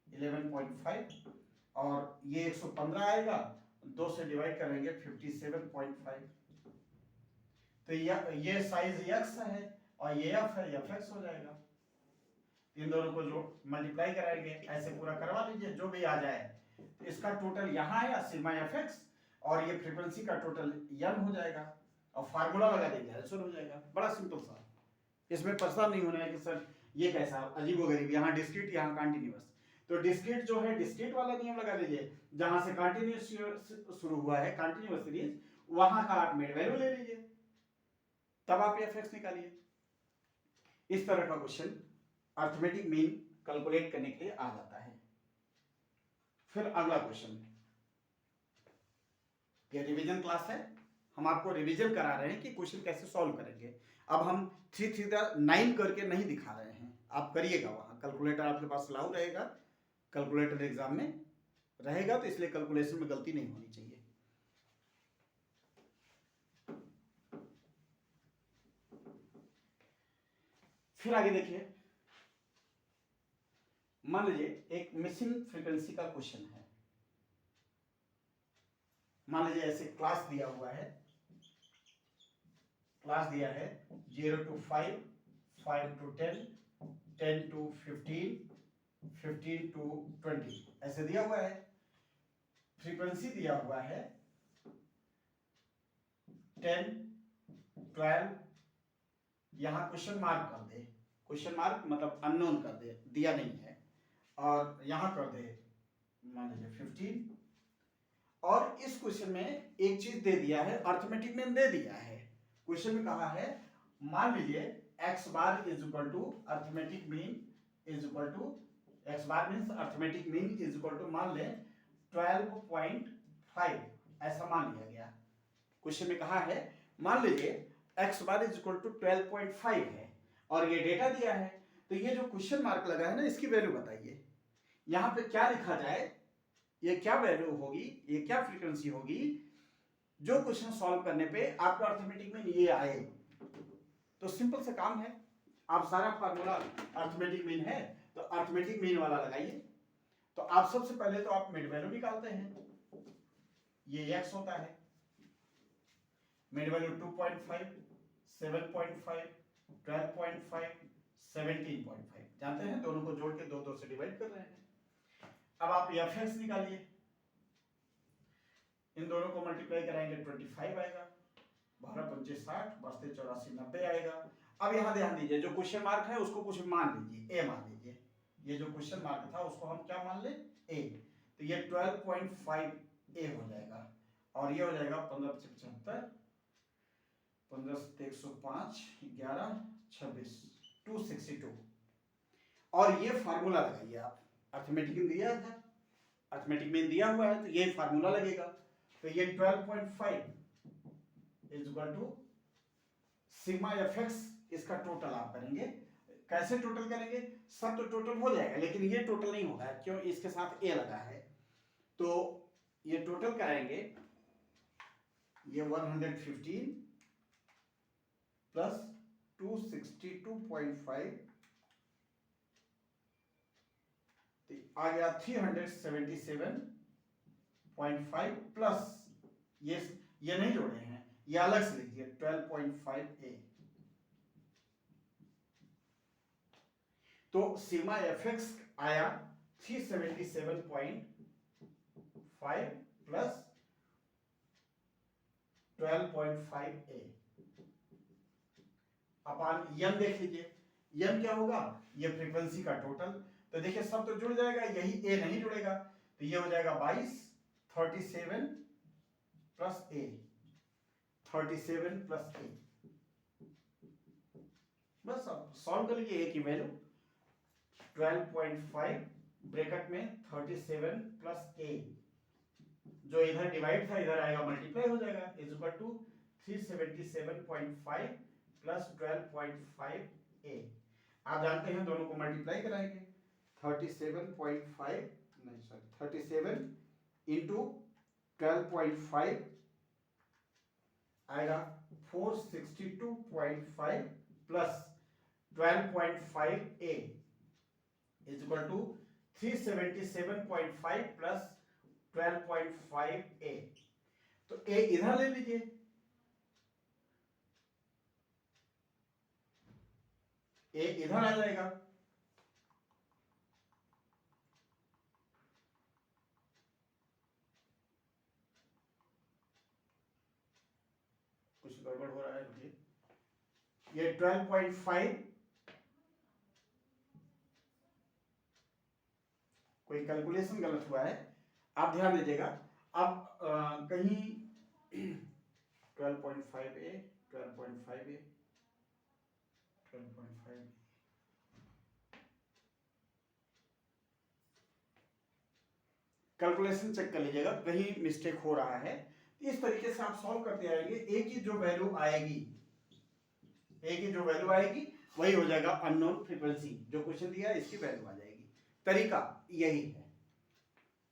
11.5, और ये 115 आएगा, 2 से डिवाइड करेंगे 57.5। तो ये साइज x है और ये f है, fx हो जाएगा। इन दोनों को जो मल्टीप्लाई कराएंगे, ऐसे पूरा करवा लीजिए, जो भी आ जाए, तो इसका टोटल यहाँ आया सिग्मा fx, और ये फ्रीक्वेंसी का टोटल n हो जाएगा, और फार्मूला लगा देंगे, आंसर हो जाएगा। बड़ा सिंपल सा, इसमें परेशान नहीं होना है कि सर ये कैसा अजीबोगरीब, यहाँ डिस्क्रीट यहाँ कंटिन्यूअस। तो डिस्क्रीट जो है, डिस्क्रीट वाला नियम लगा लीजिए, जहां से कंटिन्यूअस शुरू हुआ है, कंटिन्यूअस सीरीज, वहां का आप मिड वैल्यू ले लीजिए, तब आप fx निकालिए। इस तरह का क्वेश्चन अर्थमेटिक मीन कैलकुलेट करने के लिए आ जाता है। फिर अगला क्वेश्चन, ये रिवीजन क्लास है, हम आपको रिवीजन करा रहे हैं कि क्वेश्चन कैसे सॉल्व करेंगे। अब हम 3 3 9 करके नहीं दिखा रहे हैं, आप करिएगा, वहां कैलकुलेटर आपके पास अलाउ रहेगा, कैलकुलेटर एग्जाम में रहेगा, तो इसलिए कैलकुलेशन में गलती नहीं होनी चाहिए। फिर आगे देखिए, मान लीजिए एक मिसिंग फ्रीक्वेंसी का क्वेश्चन है, मान लीजिए ऐसे क्लास दिया हुआ है, क्लास दिया है 0 to 5, 5 to 10, 10 to 15, 15 to 20, ऐसे दिया हुआ है। फ्रीक्वेंसी दिया हुआ है 10, 12, यहां क्वेश्चन मार्क कर दे, क्वेश्चन मार्क मतलब अननोन कर दे, दिया नहीं है, और यहां कर दे मान लीजिए 15, और इस क्वेश्चन में एक चीज दे दिया है, अर्थमेटिक मीन दे दिया है। क्वेश्चन में कहा है, मान लीजिए x bar is equal to arithmetic mean is equal to, x bar means arithmetic mean is equal to, मान ले 12.5, ऐसा मान लिया गया। क्वेश्चन में कहा है, मान लीजिए x bar is equal to 12.5 है और ये डेटा दिया है, तो ये जो क्वेश्चन मार्क लगा है ना, इसकी वैल्यू बताइए, यहां पे क्या लिखा जाए, ये क्या वैल्यू होगी, ये क्या फ्रीक्वेंसी होगी, जो क्वेश्चन सॉल्व करने पे आपका अर्थमेटिक मीन ये आए। तो सिंपल सा काम है, आप सारा फार्मूला, अर्थमेटिक मीन है तो अर्थमेटिक मीन वाला लगाइए। तो आप सबसे पहले तो आप मिड वैल्यू निकालते हैं, ये x होता है, मिड वैल्यू 2.5, 7.5, 12.5, 17.5। जानते हैं दोनों को जोड़ के 2 से डिवाइड कर रहे हैं। अब आप एफ निकालिए, इन दोनों को मल्टीप्लाई कराएंगे 25 आएगा, 12 25 60, बचते 84 90 आएगा। अब यहाँ ध्यान दीजिए, जो क्वेश्चन मार्क है उसको कुछ मान लीजिए, ए मान लीजिए। ये जो क्वेश्चन मार्क था उसको हम क्या मान ले, ए। तो ये 12.5 ए हो जाएगा, और ये हो जाएगा 15 75, 15 105, 11 26, 262। और ये फार्मूला लगाइए आप, अर्थमेटिक में दिया था, अर्थमेटिक में दिया हुआ है तो ये फार्मूला लगेगा। तो ये 12.5 is equal to sigma F X, इसका टोटल आप करेंगे। कैसे टोटल करेंगे, सब तो टोटल हो जाएगा लेकिन ये टोटल नहीं होगा, क्यों, इसके साथ ए लगा है। तो ये टोटल कराएंगे, ये 115 प्लस 262.5, आ गया 377.5 प्लस ये नहीं जोड़े हैं, ये अलग से लिखिए 12.5 ए। तो सिग्मा एफ एक्स आया 377.5 प्लस 12.5 ए अपान यन। देख लीजिए यन क्या होगा, ये फ्रीक्वेंसी का टोटल। तो देखिए सब तो जुड़ जाएगा, यही ए नहीं जुड़ेगा, तो ये हो जाएगा 22, 37 प्लस ए, 37 प्लस ए। बस अब सॉल्व कर लीजिए, ए की वैल्यू 12.5 ब्रैकेट में 37 प्लस ए, जो इधर डिवाइड था इधर आएगा मल्टीप्लाई हो जाएगा, इज इक्वल टू 377.5 प्लस 12.5 ए। आप जानते हैं दोनों को मल्टीप्लाई कराएंगे, 37 इंटू 12.5 आएगा 462.5 plus 12.5 A is equal to 377.5 plus 12.5 A. तो ए इधर ले लीजिए, ए इधर आ जाएगा, कुछ गड़बड़ हो रहा है मुझे। ये 12.5 कोई कैलकुलेशन गलत हुआ है, आप ध्यान दीजिएगा। अब कहीं 12.5 ए 12.5 ए 12.5 कैलकुलेशन चेक कर लीजिएगा, कहीं मिस्टेक हो रहा है। इस तरीके से आप सॉल्व करते आएंगे, ए की जो वैल्यू आएगी, ए की जो वैल्यू आएगी वही हो जाएगा अननोन फ्रीक्वेंसी, जो क्वेश्चन दिया है इसकी वैल्यू आ जाएगी। तरीका यही है।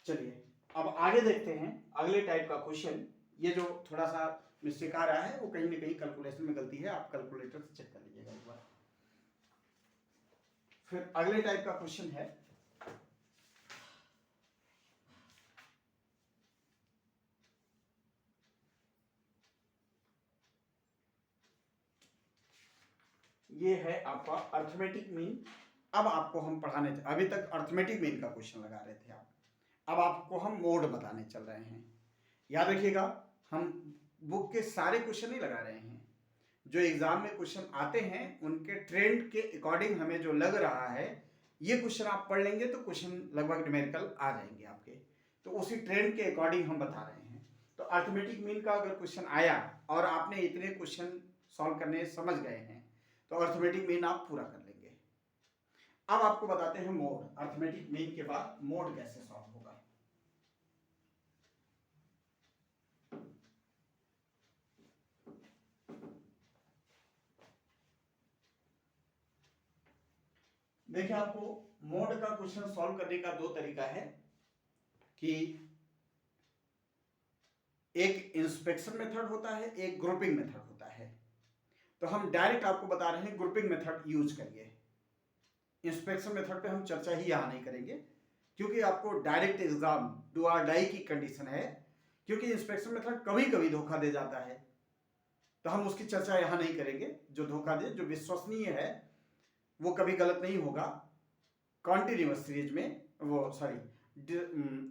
चलिए अब आगे देखते हैं अगले टाइप का क्वेश्चन। ये जो थोड़ा सा मिस्टेक आ रहा है वो कहीं ना कहीं कैलकुलेशन में गलती है, आप कैलकुलेटर से चेक कर लीजिएगा एक बार। फिर अगले टाइप का क्वेश्चन है, ये है आपका अर्थमेटिक मीन। अब आपको हम पढ़ाने, अभी तक अर्थमेटिक मीन का क्वेश्चन लगा रहे थे आप, अब आपको हम मोड बताने चल रहे हैं। याद रखिएगा, हम बुक के सारे क्वेश्चन नहीं लगा रहे हैं, जो एग्जाम में क्वेश्चन आते हैं उनके ट्रेंड के अकॉर्डिंग हमें जो लग रहा है, ये क्वेश्चन आप पढ़ लेंगे तो क्वेश्चन लगभग न्यूमेरिकल आ जाएंगे आपके, तो उसी ट्रेंड के अकॉर्डिंग हम बता रहे हैं। तो अर्थमेटिक मीन का अगर क्वेश्चन आया और आपने इतने क्वेश्चन सॉल्व करने समझ गए हैं तो अर्थमेटिक मीन आप पूरा कर लेंगे। अब आपको बताते हैं मोड, अर्थमेटिक मीन के बाद मोड कैसे सॉल्व होगा। देखिए आपको मोड का क्वेश्चन सॉल्व करने का दो तरीका है, कि एक इंस्पेक्शन मेथड होता है, एक ग्रुपिंग मेथड होता है। तो हम डायरेक्ट आपको बता रहे हैं ग्रुपिंग मेथड यूज करिए। इंस्पेक्शन मेथड पे हम चर्चा ही यहां नहीं करेंगे, क्योंकि आपको डायरेक्ट एग्जाम डू और डाई की कंडीशन है, क्योंकि इंस्पेक्शन मेथड कभी कभी धोखा दे जाता है, तो हम उसकी चर्चा यहां नहीं करेंगे। जो धोखा दे, जो विश्वसनीय है, वो कभी गलत नहीं होगा। कॉन्टिन्यूअस सीरीज में वो सॉरी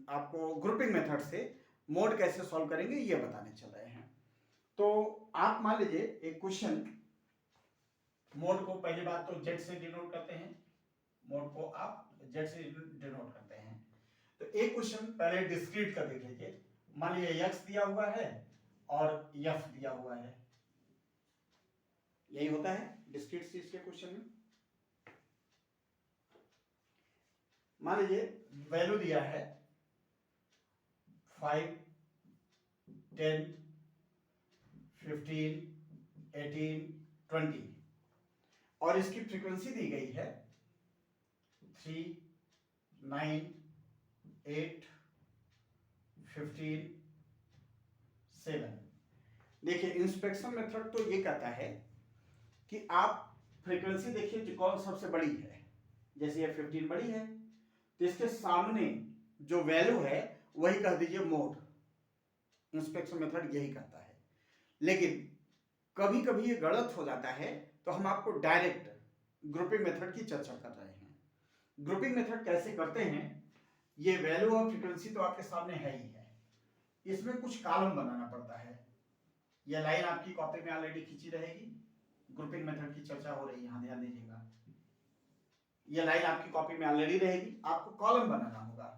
आपको ग्रुपिंग मेथड से मोड कैसे सॉल्व करेंगे ये बताने चल रहे हैं। तो आप मान लीजिए एक क्वेश्चन, मोड को पहली बात तो जेड से डिनोट करते हैं, मोड को आप जेड से डिनोट करते हैं। तो एक क्वेश्चन पहले डिस्क्रीट का देख लीजिए। मान लीजिए एक्स दिया हुआ है और एफ दिया हुआ है, यही होता है डिस्क्रीट सीरीज के क्वेश्चन में। मान लीजिए वैल्यू दिया है 5, 10, 15, 18, 20 और इसकी फ्रीक्वेंसी दी गई है 3, 9, 8, 15, 7। देखिए इंस्पेक्शन मेथड तो ये कहता है कि आप फ्रीक्वेंसी देखिए जो कौन सबसे बड़ी है। जैसे ये 15 बड़ी है तो इसके सामने जो वैल्यू है वही कह दीजिए मोड। इंस्पेक्शन मेथड यही कहता है। लेकिन कभी कभी ये गलत हो जाता है तो हम आपको डायरेक्ट ग्रुपिंग मेथड की चर्चा कर रहे हैं। ग्रुपिंग मेथड कैसे करते हैं, ये वैल्यू और फ्रीक्वेंसी तो आपके सामने है ही है, इसमें कुछ कॉलम बनाना पड़ता है। यह लाइन आपकी कॉपी में ऑलरेडी खींची रहेगी, ग्रुपिंग मेथड की चर्चा हो रही है, यहां ध्यान दीजिएगा। यह लाइन आपकी कॉपी में ऑलरेडी रहेगी, आपको कॉलम बनाना होगा।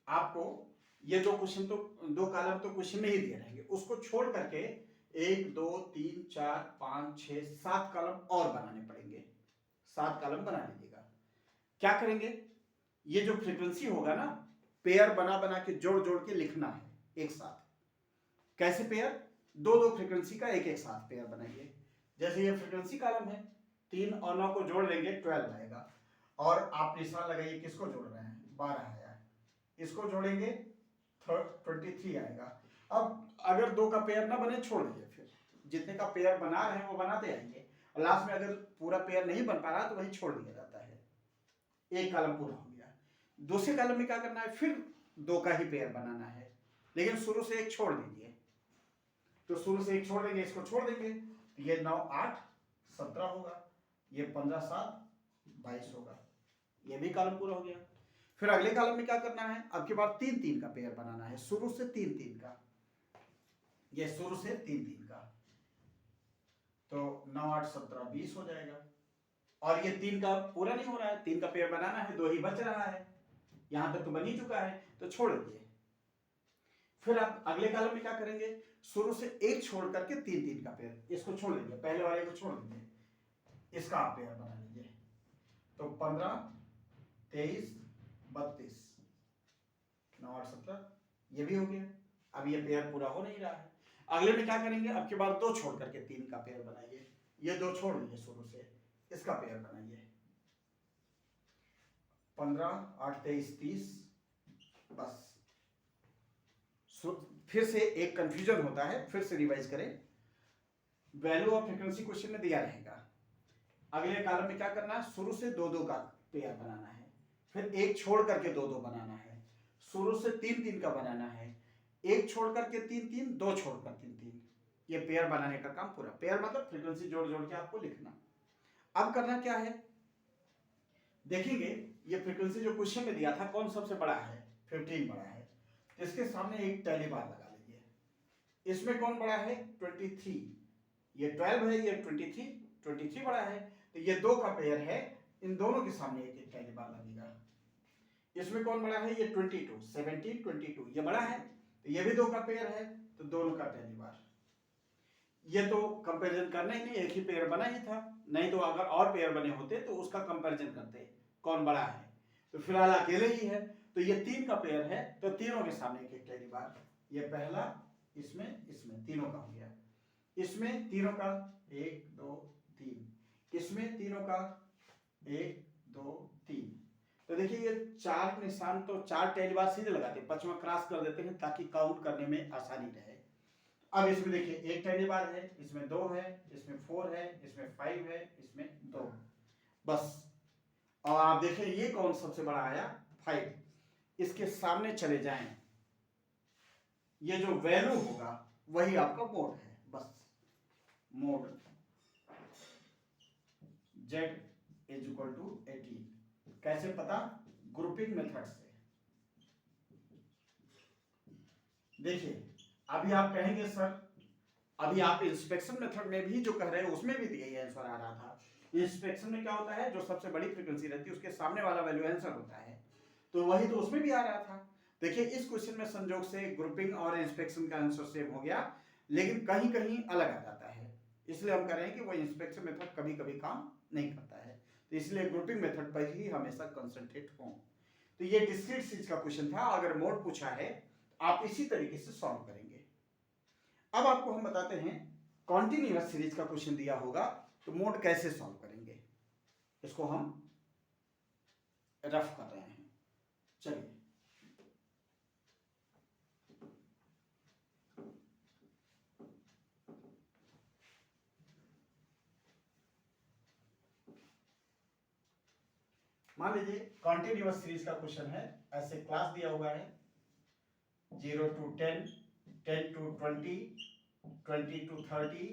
आपको ये दो क्वेश्चन तो दो कॉलम तो क्वेश्चन में ही दिए रहेंगे, उसको छोड़ करके 1, 2, 3, 4, 5, 6, 7 कॉलम और बनाने पड़ेंगे। 7 कॉलम बना लीजिएगा। क्या करेंगे, ये जो फ्रीक्वेंसी होगा ना, पेयर बना बना के जोड़ जोड़ के लिखना है एक साथ। कैसे पेयर, दो दो फ्रीक्वेंसी का एक एक साथ पेयर बनाइए। जैसे ये फ्रीक्वेंसी कॉलम है, 3 और 9 को जोड़ लेंगे 12 आएगा, और आप निशान लगाइए किसको जोड़ रहे हैं, 12 आया। इसको जोड़ेंगे 23 आएगा। अब अगर दो का पेयर ना बने छोड़ दीजिए, फिर जितने का पेयर बना रहे हैं वो बनाते आएंगे, और लास्ट में अगर पूरा पेयर नहीं बन पा रहा तो वहीं छोड़ दिया जाता है। एक कॉलम पूरा हो गया। दूसरे कॉलम में क्या करना है, फिर दो का ही पेयर बनाना है, लेकिन शुरू से एक छोड़ दीजिए। तो शुरू से एक छोड़ देंगे, इसको छोड़ देंगे, ये 9, 8, 17 होगा, ये 15, 7, 22 होगा। ये भी कॉलम पूरा हो गया। फिर अगले कॉलम में क्या करना है, अब के बाद 3, 3 का पेयर बनाना है, शुरू से 3, 3 का, ये शुरू से 3, 3 का। तो 9, 8, 17, 20 हो जाएगा। और ये 3 का पूरा नहीं हो रहा है, 3 का पेयर बनाना है, 2 ही बच रहा है, यहां तक तो बन ही चुका है, तो छोड़ दीजिए। फिर आप अगले कॉलम में क्या करेंगे, शुरू से एक छोड़ करके 3, 3 का पेयर, इसको छोड़ दीजिए, पहले वाले को छोड़ दीजिए, इसका आप पेयर बना लीजिए। तो 15, 23, 32, 9, 8, 17, ये भी हो गया। अब ये पेयर पूरा हो नहीं रहा है। अगले में क्या करेंगे, अब के बाद 2 छोड़ करके 3 का पेयर बनाइए, ये 2 छोड़ लीजिए शुरू से, इसका पेयर बनाइए। 15, 8, 23, 30, बस। फिर से एक कंफ्यूजन होता है, फिर से रिवाइज करें। वैल्यू ऑफ फ्रीक्वेंसी क्वेश्चन में दिया रहेगा, अगले कॉलम में क्या करना है, शुरू से 2, 2 का पेयर बनाना है, फिर एक छोड़ करके 2, 2 बनाना है, शुरू से 3, 3 का बनाना है, एक छोड़ करके 3, 3, 2 छोड़कर 3, 3, ये पेयर बनाने का काम पूरा। पेयर मतलब फ्रीक्वेंसी जोड़ जोड़ के आपको लिखना। अब करना क्या है, देखेंगे ये फ्रीक्वेंसी जो क्वेश्चन में दिया था कौन सबसे बड़ा है, 15 बड़ा है, इसके सामने एक टैली बार लगा लीजिए। इसमें कौन बड़ा है, 23, ये 12 है, ये 23 बड़ा है, तो ये 2 का पेयर है, इन दोनों के सामने एक एक टैली बार लगेगा। इसमें कौन बड़ा है, ये 22, 17, 22, ये बड़ा है, तो ये भी 2 का पेयर है, तो दोनों का टैली बार। ये तो कंपैरिजन करना ही नहीं, एक ही पेयर बना ही था, नहीं तो अगर और पेयर बने होते तो उसका कंपैरिजन करते कौन बड़ा है। तो फिलहाल अकेले ही है, तो ये 3 का पेयर है, तो तीनों के सामने एक एक टैली बार। ये पहला, इसमें तीनों का हो गया, इसमें तीनों का 1, 2, 3, इसमें तीनों का 1, 2, 3। तो देखिए ये 4 निशान तो 4 टैली बार सीधे लगाते हैं, 5वां क्रॉस कर देते हैं ताकि काउंट करने में आसानी रहे। अब इसमें देखिए एक टैली बार है, इसमें 2 है, इसमें 4 है, इसमें 5 है, इसमें 2, बस। और आप देखें ये कौन सबसे बड़ा आया, 5, इसके सामने चले जाएं ये जो वैल्यू होगा वही आपका मोड है, बस mode z is equal to 18। कैसे पता? ग्रुपिंग मेथड से। देखिए अभी आप कहेंगे सर अभी आप इंस्पेक्शन मेथड में भी जो कह रहे हैं उसमें भी यही आंसर आ रहा था। इंस्पेक्शन में क्या होता है, जो सबसे बड़ी फ्रीक्वेंसी रहती है उसके सामने वाला वैल्यू आंसर होता है, तो वही तो उसमें भी आ रहा था। देखिए इस क्वेश्चन में संयोग से ग्रुपिंग और इंस्पेक्शन का आंसर सेम हो गया, लेकिन कहीं कहीं अलग आ जाता है, इसलिए हम कह रहे हैं कि वो इंस्पेक्शन मेथड कभी कभी काम नहीं करता है, तो इसलिए ग्रुपिंग मेथड पर ही हमेशा कंसंट्रेट हो। तो ये डिस्क्रीट सीरीज का क्वेश्चन था, अगर मोड पूछा है आप इसी तरीके से सॉल्व करेंगे। अब आपको हम बताते हैं कॉन्टिन्यूअस सीरीज का क्वेश्चन दिया होगा तो मोड कैसे सॉल्व करेंगे, इसको हम रफ कर रहे हैं। चलिए मान लीजिए कॉन्टिन्यूअस सीरीज का क्वेश्चन है, ऐसे क्लास दिया हुआ है 0 to 10, 10 to 20, 20 to 30,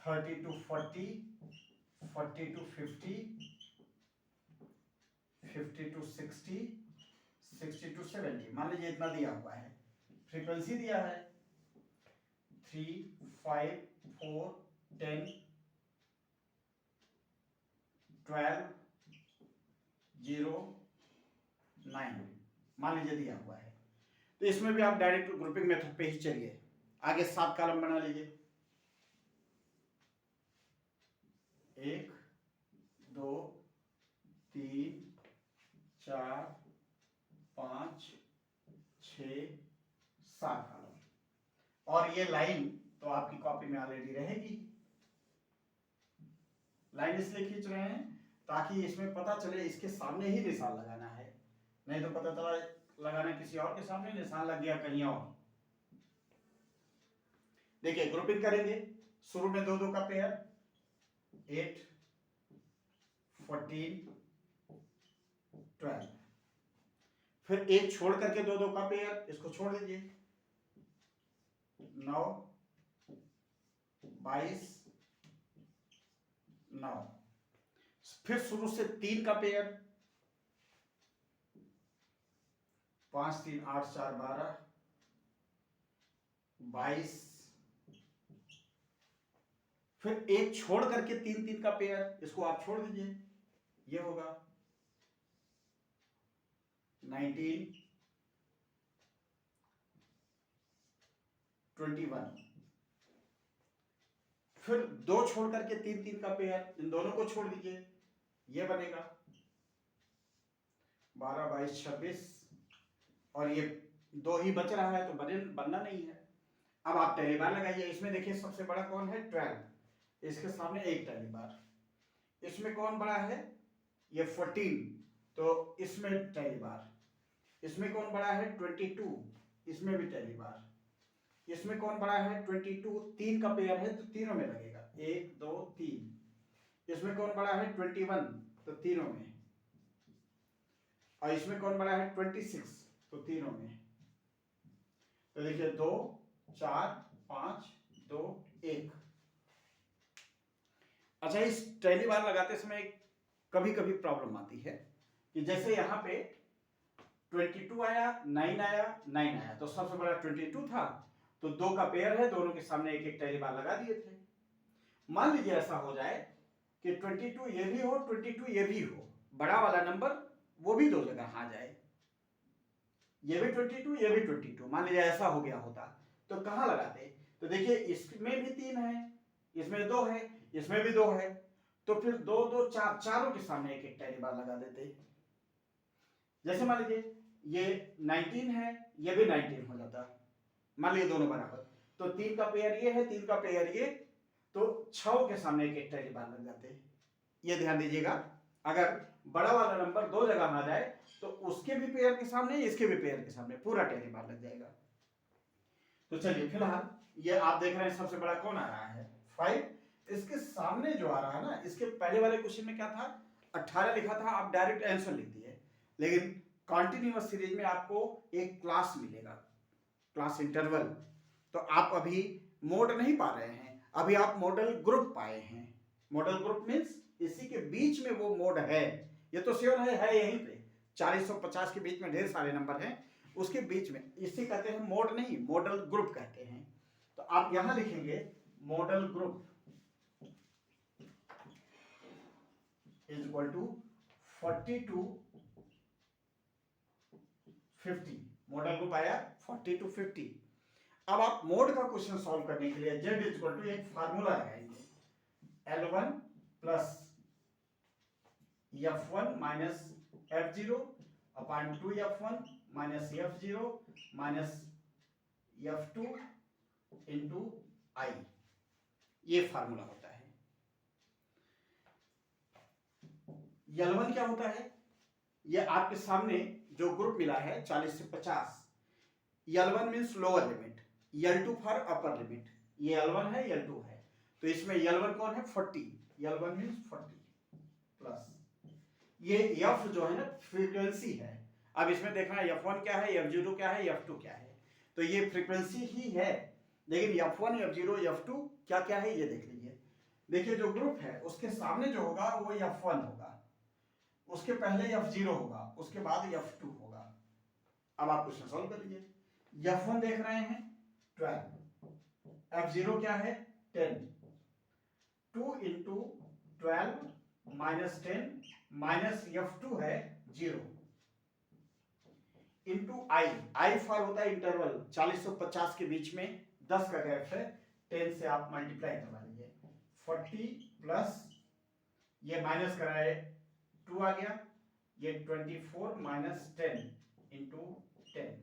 30 to 40, 40 to 50, 50 to 60, 60 to 70। मान लीजिए इतना दिया हुआ है। फ्रीक्वेंसी दिया है 3, 5, 4, 10, 12, 0, 9 मान लीजिए दिया हुआ है। तो इसमें भी आप डायरेक्ट ग्रुपिंग मेथड पे ही चलिए। आगे 7 कॉलम बना लीजिए, 1, 2, 3, 4, 5, 6, 7 कॉलम, और ये लाइन तो आपकी कॉपी में ऑलरेडी रहेगी। लाइन इसलिए खींच रहे हैं ताकि इसमें पता चले इसके सामने ही निशान लगाना है, नहीं तो पता चला लगाना किसी और के सामने, निशान लग गया कहीं और। देखिए ग्रुपिंग करेंगे, शुरू में 2 2 का पेयर 8, 14, 12, फिर एक छोड़ करके 2 2 का पेयर, इसको छोड़ दीजिए 9, 22, 9, फिर शुरू से 3 का पेयर 5 3 8 4 12, 22, फिर एक छोड़ करके 3 3 का पेयर, इसको आप छोड़ दीजिए, ये होगा 19, 21, फिर 2 छोड़ करके 3 3 का पेयर, इन दोनों को छोड़ दीजिए, ये बनेगा 12 22 26, और ये 2 ही बच रहा है तो बनना नहीं है। अब आप टैली बार लगाइए, इसमें देखिए सबसे बड़ा कौन है 12, इसके सामने एक टैली बार, इसमें कौन बड़ा है ये 14, तो इसमें टैली बार, इसमें कौन बड़ा है 22, इसमें भी टैली बार, इसमें कौन बड़ा है 22, 3 का पेयर है तो तीनों में लगेगा 1 2 3, इसमें कौन बड़ा है 21 तो तीनों में, और इसमें कौन बड़ा है 26 तो तीनों में। तो देखिए 2 4 5 2 1। अच्छा इस टैली बार लगाते समय कभी कभी प्रॉब्लम आती है कि जैसे यहाँ पे 22 आया 9 आया 9 आया, तो सबसे बड़ा 22 था तो 2 का पेयर है, दोनों के सामने एक एक टैली बार लगा दिए थे। मान लीजिए ऐसा हो जाए कि 22 ये भी हो 22 ये भी हो, बड़ा वाला नंबर वो भी 2 जगह आ जाए, ये भी 22 ये भी 22, मान लीजिए ऐसा हो गया होता तो कहाँ लगाते? तो देखिए इसमें भी 3 है, इसमें 2 है, इसमें भी 2 है, तो फिर 2 2 4, चारों के सामने एक एक टैली बार लगा देते। जैसे मान लीजिए ये 19 है, ये भी 19 हो जाता, मान लीजिए दोनों बराबर, तो 3 का पेयर ये है 3 का पेयर ये, तो 6 के सामने एक एक टैली बार लग जाते। ये ध्यान दीजिएगा, अगर बड़ा वाला नंबर 2 जगह आ जाए तो उसके भी पेयर के सामने इसके भी पेयर के सामने पूरा टैली बार लग जाएगा। तो चलिए फिलहाल ये आप देख रहे हैं सबसे बड़ा कौन आ रहा है 5, इसके सामने जो आ रहा है ना, इसके पहले वाले क्वेश्चन में क्या था 18 लिखा था, आप डायरेक्ट आंसर लिख दिए, लेकिन कॉन्टिन्यूअस सीरीज में आपको एक क्लास मिलेगा क्लास इंटरवल, तो आप अभी मोड नहीं पा रहे हैं, अभी आप मॉडल ग्रुप पाए हैं। मॉडल ग्रुप मीन्स इसी के बीच में वो मोड है, ये तो श्योर है यहीं पे 40 और 50 के बीच में ढेर सारे नंबर हैं, उसके बीच में इसी कहते हैं मोड नहीं, मॉडल ग्रुप कहते हैं। तो आप यहां लिखेंगे modal group is equal to 40 to 50। Modal group आया 40 to 50। अब आप मोड का क्वेश्चन सॉल्व करने के लिए z इज इक्वल टू एक फार्मूला लगाएंगे, L1 plus F1 minus F0 upon 2F1 minus F0 minus F2 into I, ये फार्मूला होता है। L1 क्या होता है, ये आपके सामने जो ग्रुप मिला है 40 से 50, L1 means lower limit, L2 for upper limit, ये L1 है L2 है, तो इसमें L1 कौन है 40, L1 मीन्स 40 प्लस ये F जो है ना फ्रीक्वेंसी है। अब इसमें देखना F1 क्या है, F0 क्या है, F2 क्या है, तो ये फ्रीक्वेंसी ही है, लेकिन F1 F0 F2 क्या क्या है ये देख लीजिए। देखिए जो ग्रुप है उसके सामने जो होगा वो F1 होगा, उसके पहले F0 होगा, उसके बाद F2 होगा। अब आप क्वेश्चन सॉल्व कर लीजिए। F1 देख रहे हैं 12, F0 क्या है 10, 2 इंटू 12 माइनस 10 माइनस F2 है 0 इंटू आई फॉर होता है इंटरवल, 40 और 50 के बीच में 10 का गैप है, 10 से आप मल्टीप्लाई करवा लीजिए, 40 प्लस ये माइनस कराए 2 आ गया, ये 24 minus 10 into 10,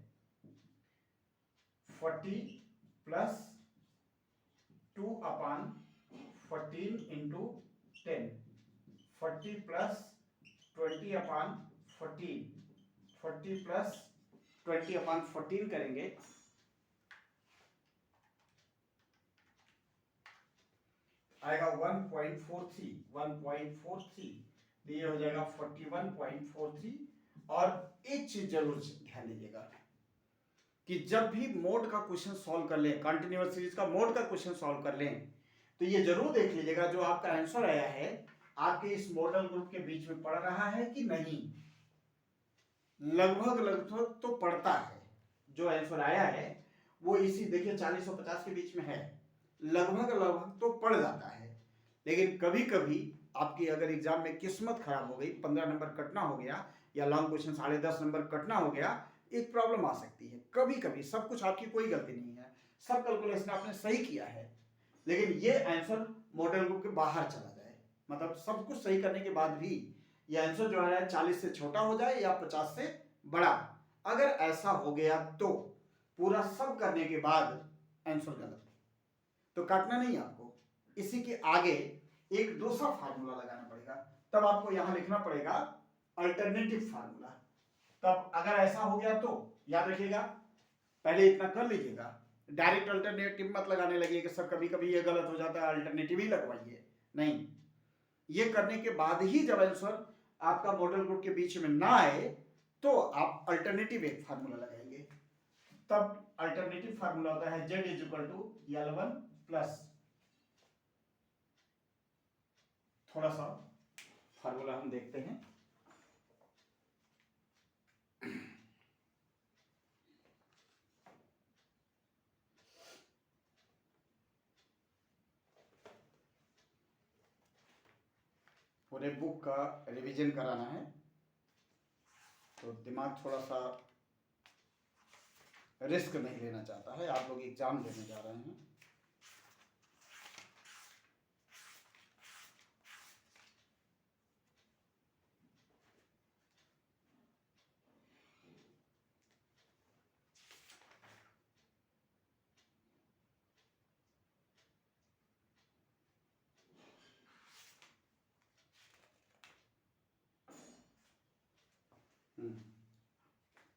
40 plus 2 upon 14 into 10, 40 plus 20 upon 14, 40 plus 20 upon 14 करेंगे, आएगा 1.43, ये हो जाएगा 41.43। और एक चीज जरूर ध्यान दीजिएगा कि जब भी मोड का क्वेश्चन सॉल्व कर लें, कंटिन्यूअस सीरीज का मोड का क्वेश्चन सॉल्व कर लें, तो ये जरूर देख लीजिएगा जो आपका आंसर आया है आपके इस मॉडल ग्रुप के बीच में पड़ रहा है कि नहीं। लगभग तो पड़ता है, जो आंसर आया है वो इसी देखिए 40 और 50 के बीच में है, लगभग तो पड़ जाता है। लेकिन कभी कभी आपकी अगर एग्जाम में किस्मत खराब हो गई, 15 नंबर कटना हो गया या लॉन्ग क्वेश्चन 10.5 नंबर कटना हो गया, एक प्रॉब्लम आ सकती है। कभी कभी सब कुछ आपकी कोई गलती नहीं है, सब कैलकुलेशन आपने सही किया है, लेकिन ये आंसर मॉडल ग्रुप के बाहर चला जाए, मतलब सब कुछ सही करने के बाद भी ये आंसर जो है 40 से छोटा हो जाए या 50 से बड़ा, अगर ऐसा हो गया तो पूरा सब करने के बाद आंसर गलत, तो काटना नहीं आपको, इसी के आगे एक दूसरा फार्मूला लगाना पड़ेगा, तब आपको यहां लिखना पड़ेगा अल्टरनेटिव फार्मूला। तब अगर ऐसा हो गया तो याद रखिएगा, पहले इतना कर लीजिएगा, डायरेक्ट अल्टरनेटिव मत लगाने लगिए कि सर कभी कभी ये गलत हो जाता है अल्टरनेटिव ही लगवाइए, नहीं, ये करने के बाद ही जब आंसर आपका मॉडल ग्रुप के बीच में ना आए तो आप अल्टरनेटिव एक फार्मूला लगाएंगे। तब अल्टरनेटिव फार्मूला होता है z is equal to L1 plus, थोड़ा सा फार्मूला हम देखते हैं, पूरे बुक का रिवीजन कराना है तो दिमाग थोड़ा सा रिस्क नहीं लेना चाहता है, आप लोग एग्जाम देने जा रहे हैं।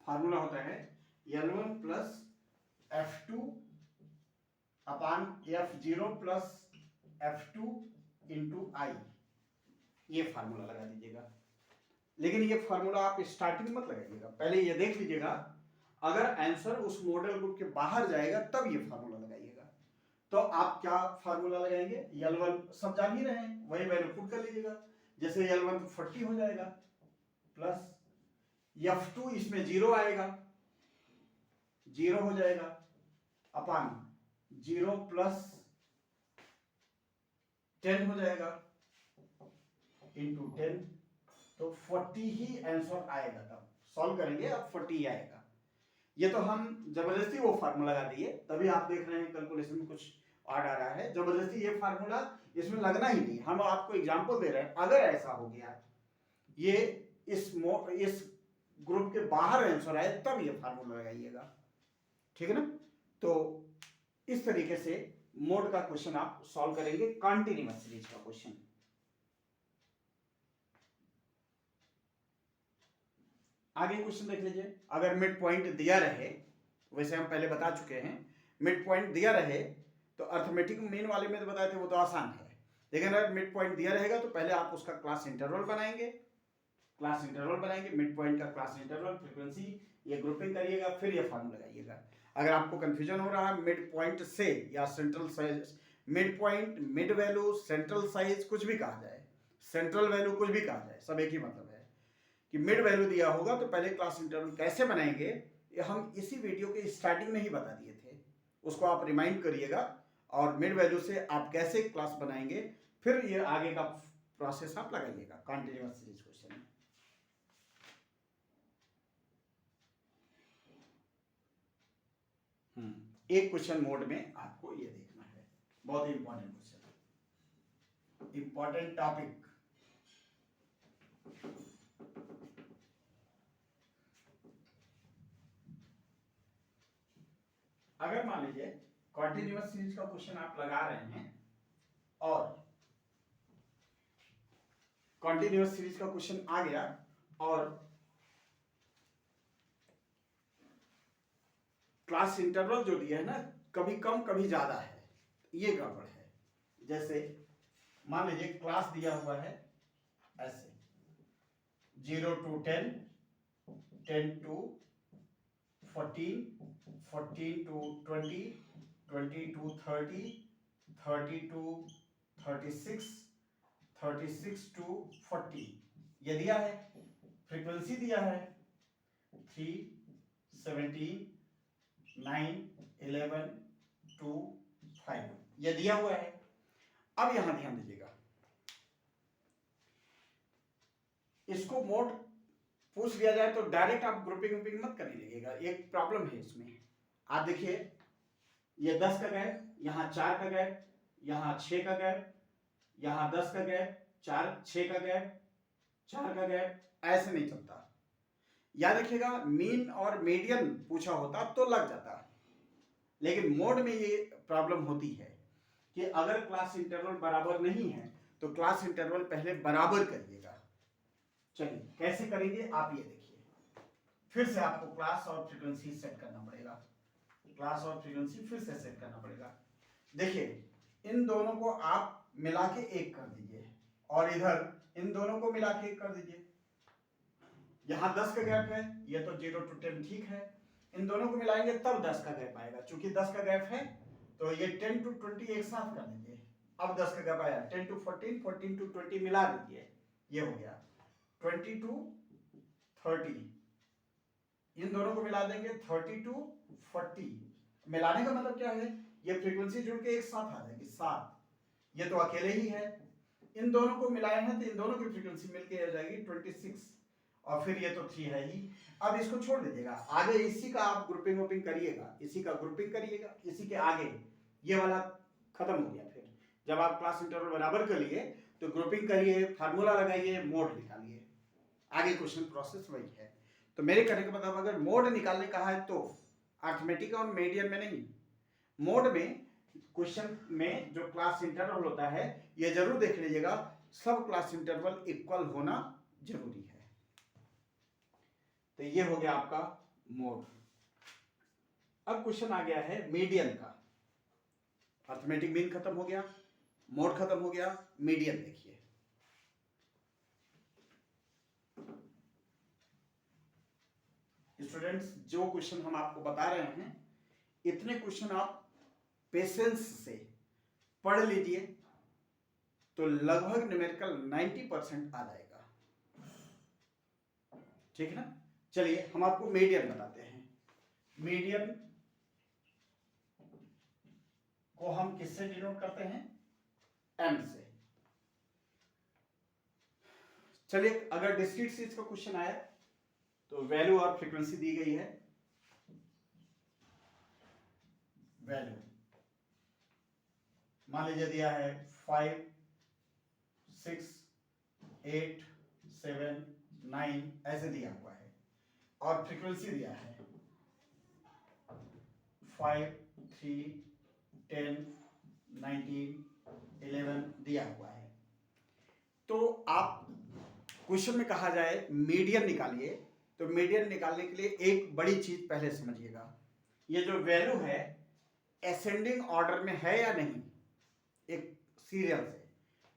फार्मूला होता है L1 प्लस F2 अपान F0 प्लस F2 इंटू आई, ये फार्मूला लगा दीजिएगा। लेकिन ये फार्मूला आप स्टार्टिंग मत लगाइएगा, पहले ये देख लीजिएगा अगर आंसर उस मॉडल ग्रुप के बाहर जाएगा तब ये फार्मूला लगाइएगा। तो आप क्या फार्मूला लगाएंगे, L1 सब जान ही रहे हैं, वही वैल्यू पुट कर लीजिएगा। जैसे L1 तो 40 हो जाएगा, प्लस F2 इसमें 0 आएगा, 0 हो जाएगा, अपान 0 प्लस 10 हो जाएगा इंटू 10, तो 40 ही आंसर आएगा। तब सॉल्व करेंगे, अब 40 आएगा। ये तो हम जबरदस्ती वो फार्मूला लगा दिए, तभी आप देख रहे हैं कैलकुलेशन में कुछ ऑड आ रहा है। जबरदस्ती ये फार्मूला इसमें लगना ही नहीं, हम आपको एग्जांपल दे रहे हैं। अगर ऐसा हो गया, ये इस ग्रुप के बाहर आंसर आए तब ये फार्मूला लगाइएगा, ठीक है ना। तो इस तरीके से मोड का क्वेश्चन आप सॉल्व करेंगे, कॉन्टिन्यूअस सीरीज का क्वेश्चन। आगे क्वेश्चन देख लीजिए। अगर मिड पॉइंट दिया रहे, वैसे हम पहले बता चुके हैं, मिड पॉइंट दिया रहे तो अर्थमेटिक मीन वाले में तो बताए थे, वो तो आसान है। लेकिन अगर मिड पॉइंट दिया रहेगा तो पहले आप उसका क्लास इंटरवल बनाएंगे, मिड पॉइंट का क्लास इंटरवल, फ्रीक्वेंसी, ये ग्रुपिंग करिएगा, फिर ये फॉर्मूला लगाइएगा। अगर आपको कंफ्यूजन हो रहा है मिड पॉइंट से या central size, mid point, mid value, central size, कुछ भी कहा जाए, सेंट्रल वैल्यू कुछ भी कहा जाए, सब एक ही मतलब है कि मिड वैल्यू दिया होगा तो पहले क्लास इंटरवल कैसे बनाएंगे, ये हम इसी वीडियो के स्टार्टिंग में ही बता दिए थे, उसको आप रिमाइंड करिएगा। और मिड वैल्यू से आप कैसे क्लास बनाएंगे, फिर ये आगे का प्रोसेस आप लगाइएगा कॉन्टिन्यूअस सीरीज क्वेश्चन में। एक क्वेश्चन मोड में आपको ये देखना है, बहुत ही इंपॉर्टेंट क्वेश्चन, इंपॉर्टेंट टॉपिक। अगर मान लीजिए कॉन्टिन्यूअस सीरीज का क्वेश्चन आप लगा रहे हैं और कॉन्टिन्यूअस सीरीज का क्वेश्चन आ गया और क्लास इंटरवल जो दिया है ना, कभी कम कभी ज्यादा है, ये गड़बड़ है। जैसे मान लीजिए क्लास दिया हुआ है ऐसे 0 to 10, 10 to 14, 14 to 20, 20 to 30, 30 to 36, 36 to 40, ये दिया है। फ्रीक्वेंसी दिया है 3, 17, 9, 11, 2, 5, ये दिया हुआ है। अब यहां ध्यान दीजिएगा, इसको मोड पूछ दिया जाए तो डायरेक्ट आप ग्रुपिंग वुपिंग मत कर लीजिएगा, एक प्रॉब्लम है इसमें। आप देखिए ये 10 का गैप, यहाँ 4 का गैप, यहाँ 6 का गैप, यहाँ 10 का गैप, 6 का गैप, 4 का गैप, ऐसे नहीं चलता। याद रखिएगा मीन और मीडियन पूछा होता तो लग जाता, लेकिन मोड में ये प्रॉब्लम होती है कि अगर क्लास इंटरवल बराबर नहीं है तो क्लास इंटरवल पहले बराबर करिएगा। चलिए कैसे करेंगे आप ये देखिए, फिर से आपको क्लास और फ्रीक्वेंसी सेट करना पड़ेगा, क्लास और फ्रीक्वेंसी फिर से सेट करना पड़ेगा। देखिए इन दोनों को आप मिला के एक कर दीजिए और इधर इन दोनों को मिला के एक कर दीजिए। यहां 10 का गैप है, ये तो 0 to 10 ठीक है, इन दोनों को मिलाएंगे तब 10 का गैप आएगा। चूंकि 10 का गैप है तो ये 10 to 20 एक साथ कर दीजिए। अब 10 का गैप आया, 10 to 14, 14 to 20 मिला दीजिए, ये हो गया 20 to 30, इन दोनों को मिला देंगे 30 to 40। मिलाने का मतलब क्या है, ये फ्रीक्वेंसी जुड़ के एक साथ आ जाएगी 7, ये तो अकेले ही है, इन दोनों को मिलाए हैं तो इन दोनों की फ्रीक्वेंसी मिलके आ जाएगी 26, और फिर ये तो 3 है ही। अब इसको छोड़ दीजिएगा, आगे इसी का आप ग्रुपिंग वुपिंग करिएगा, इसी का ग्रुपिंग करिएगा, इसी के आगे ये वाला खत्म हो गया। फिर जब आप क्लास इंटरवल बराबर कर लिए तो ग्रुपिंग करिए, फार्मूला लगाइए, मोड निकालिए, आगे क्वेश्चन प्रोसेस वही है। तो मेरे कहने का मतलब अगर मोड निकालने कहा है तो अर्थमेटिक और मीडियन में नहीं, मोड में क्वेश्चन में जो क्लास इंटरवल होता है ये जरूर देख लीजिएगा, सब क्लास इंटरवल इक्वल होना जरूरी है। तो ये हो गया आपका मोड। अब क्वेश्चन आ गया है मीडियन का। अर्थमेटिक मीन खत्म हो गया, मोड खत्म हो गया, मीडियन देखिए। स्टूडेंट्स, जो क्वेश्चन हम आपको बता रहे हैं इतने क्वेश्चन आप पेशेंस से पढ़ लीजिए तो लगभग न्यूमेरिकल 90% आ जाएगा। ठीक है ना। चलिए हम आपको मीडियन बताते हैं। मीडियन को हम किससे डिनोट करते हैं? एम से। चलिए अगर डिस्क्रीट सीरीज का क्वेश्चन आया तो वैल्यू और फ्रीक्वेंसी दी गई है। वैल्यू मान लीजिए दिया है 5, 6, 8, 7, 9 ऐसे दिया हुआ है और फ्रीक्वेंसी दिया है 5, 3, 10, 19, 11 दिया हुआ है। तो आप क्वेश्चन में कहा जाए मीडियन निकालिए, तो मीडियन निकालने के लिए एक बड़ी चीज पहले समझिएगा, ये जो वैल्यू है असेंडिंग ऑर्डर में है या नहीं। एक सीरियल से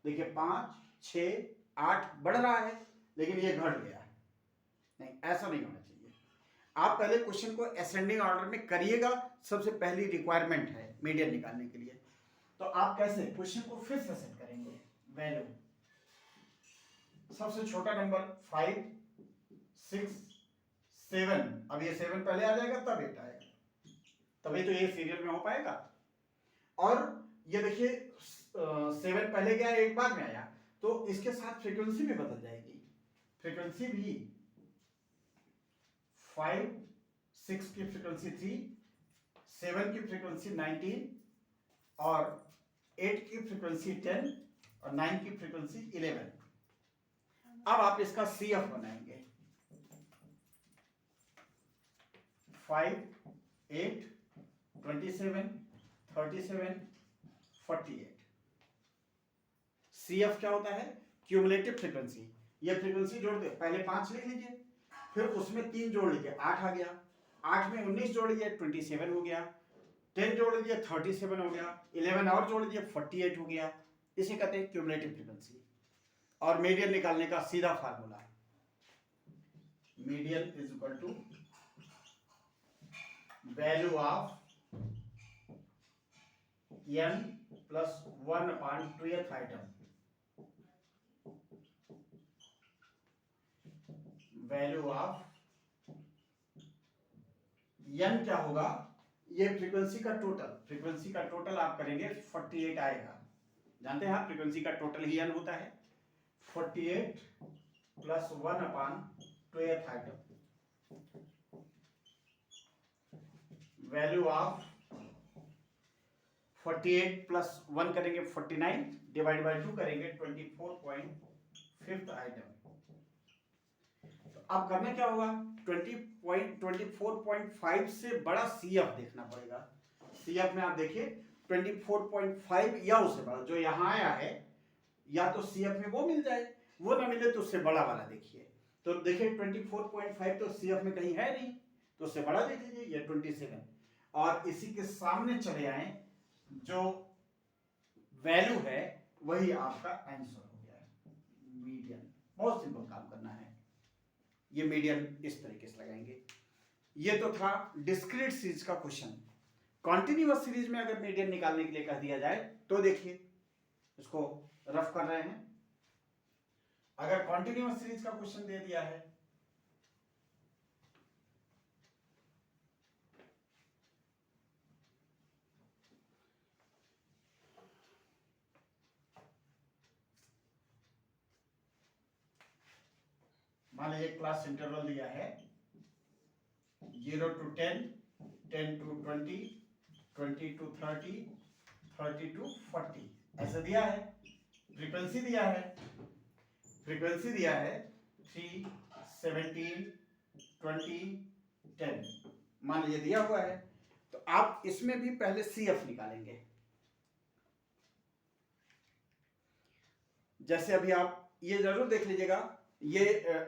देखिए 5, 6, 8 बढ़ रहा है लेकिन ये घट गया, नहीं ऐसा नहीं होना चाहिए। आप पहले क्वेश्चन को असेंडिंग ऑर्डर में करिएगा, सबसे पहली रिक्वायरमेंट है मीडियन निकालने के लिए। तो आप कैसे क्वेश्चन को फिर से सेट करेंगे? वैल्यू सबसे छोटा नंबर 5, 6, 7, अब ये 7 पहले आ जाएगा तब 8 आएगा, तभी तो ये सीरियल में हो पाएगा। और ये देखिए 7 पहले गया 8 बाद में आया, तो इसके साथ फ्रीक्वेंसी भी बदल जाएगी। फ्रीक्वेंसी भी 5, 6 की फ्रीक्वेंसी 3, 7 की फ्रीक्वेंसी 19 और 8 की फ्रीक्वेंसी 10 और 9 की फ्रीक्वेंसी 11। अब आप इसका CF बनाएंगे 5, 8, 27, 37, 48। CF क्या होता है? Cumulative frequency. ये फ्रीक्वेंसी जोड़ दे, पहले 5 लिख लीजिए, फिर उसमें 3 जोड़ लीजिए 8 आ गया, 8 में 19 जोड़ लीजिए 27 हो गया, 10 जोड़ लीजिए 37 हो गया, 11 और जोड़ लीजिए 48 हो गया। इसे कहते हैं क्यूमुलेटिव फ्रीक्वेंसी। और मीडियन निकालने का सीधा formula, median is equal to value of n plus 1/2th item. Value of n क्या होगा? ये फ्रीक्वेंसी का टोटल, फ्रीक्वेंसी का टोटल आप करेंगे 48 आएगा। जानते हैं आप फ्रीक्वेंसी का टोटल ही n होता है। 48 plus 1/2th item. Value of 48 plus 1 करेंगे 49, डिवाइड बाय 2 करेंगे 24.5th आइटम। तो अब करना क्या होगा? 24.5 से बड़ा CF देखना पड़ेगा। CF में आप देखिए 24.5 या उससे बड़ा, जो यहाँ आया है या तो CF में वो मिल जाए, वो ना मिले तो उससे बड़ा वाला देखिए। तो देखिए 24.5 तो CF में कहीं है नहीं, तो उससे बड़ा देख लीजिए, ये 27, और इसी के सामने चले आए, जो वैल्यू है वही आपका आंसर हो गया। मीडियन, बहुत सिंपल काम करना है। ये मीडियन इस तरीके से लगाएंगे। ये तो था डिस्क्रीट सीरीज का क्वेश्चन। कॉन्टिन्यूअस सीरीज में अगर मीडियन निकालने के लिए कह दिया जाए तो देखिए, इसको रफ कर रहे हैं। अगर कॉन्टिन्यूअस सीरीज का क्वेश्चन दे दिया है, मान लीजिए क्लास इंटरवल दिया है 0 to 10, 10 to 20, 20 to 30, 30 to 40 ऐसा दिया है। फ्रीक्वेंसी दिया है, फ्रीक्वेंसी दिया है 3, 17, 20, 10 मान लीजिए दिया हुआ है। तो आप इसमें भी पहले CF निकालेंगे। जैसे अभी आप ये जरूर देख लीजिएगा ये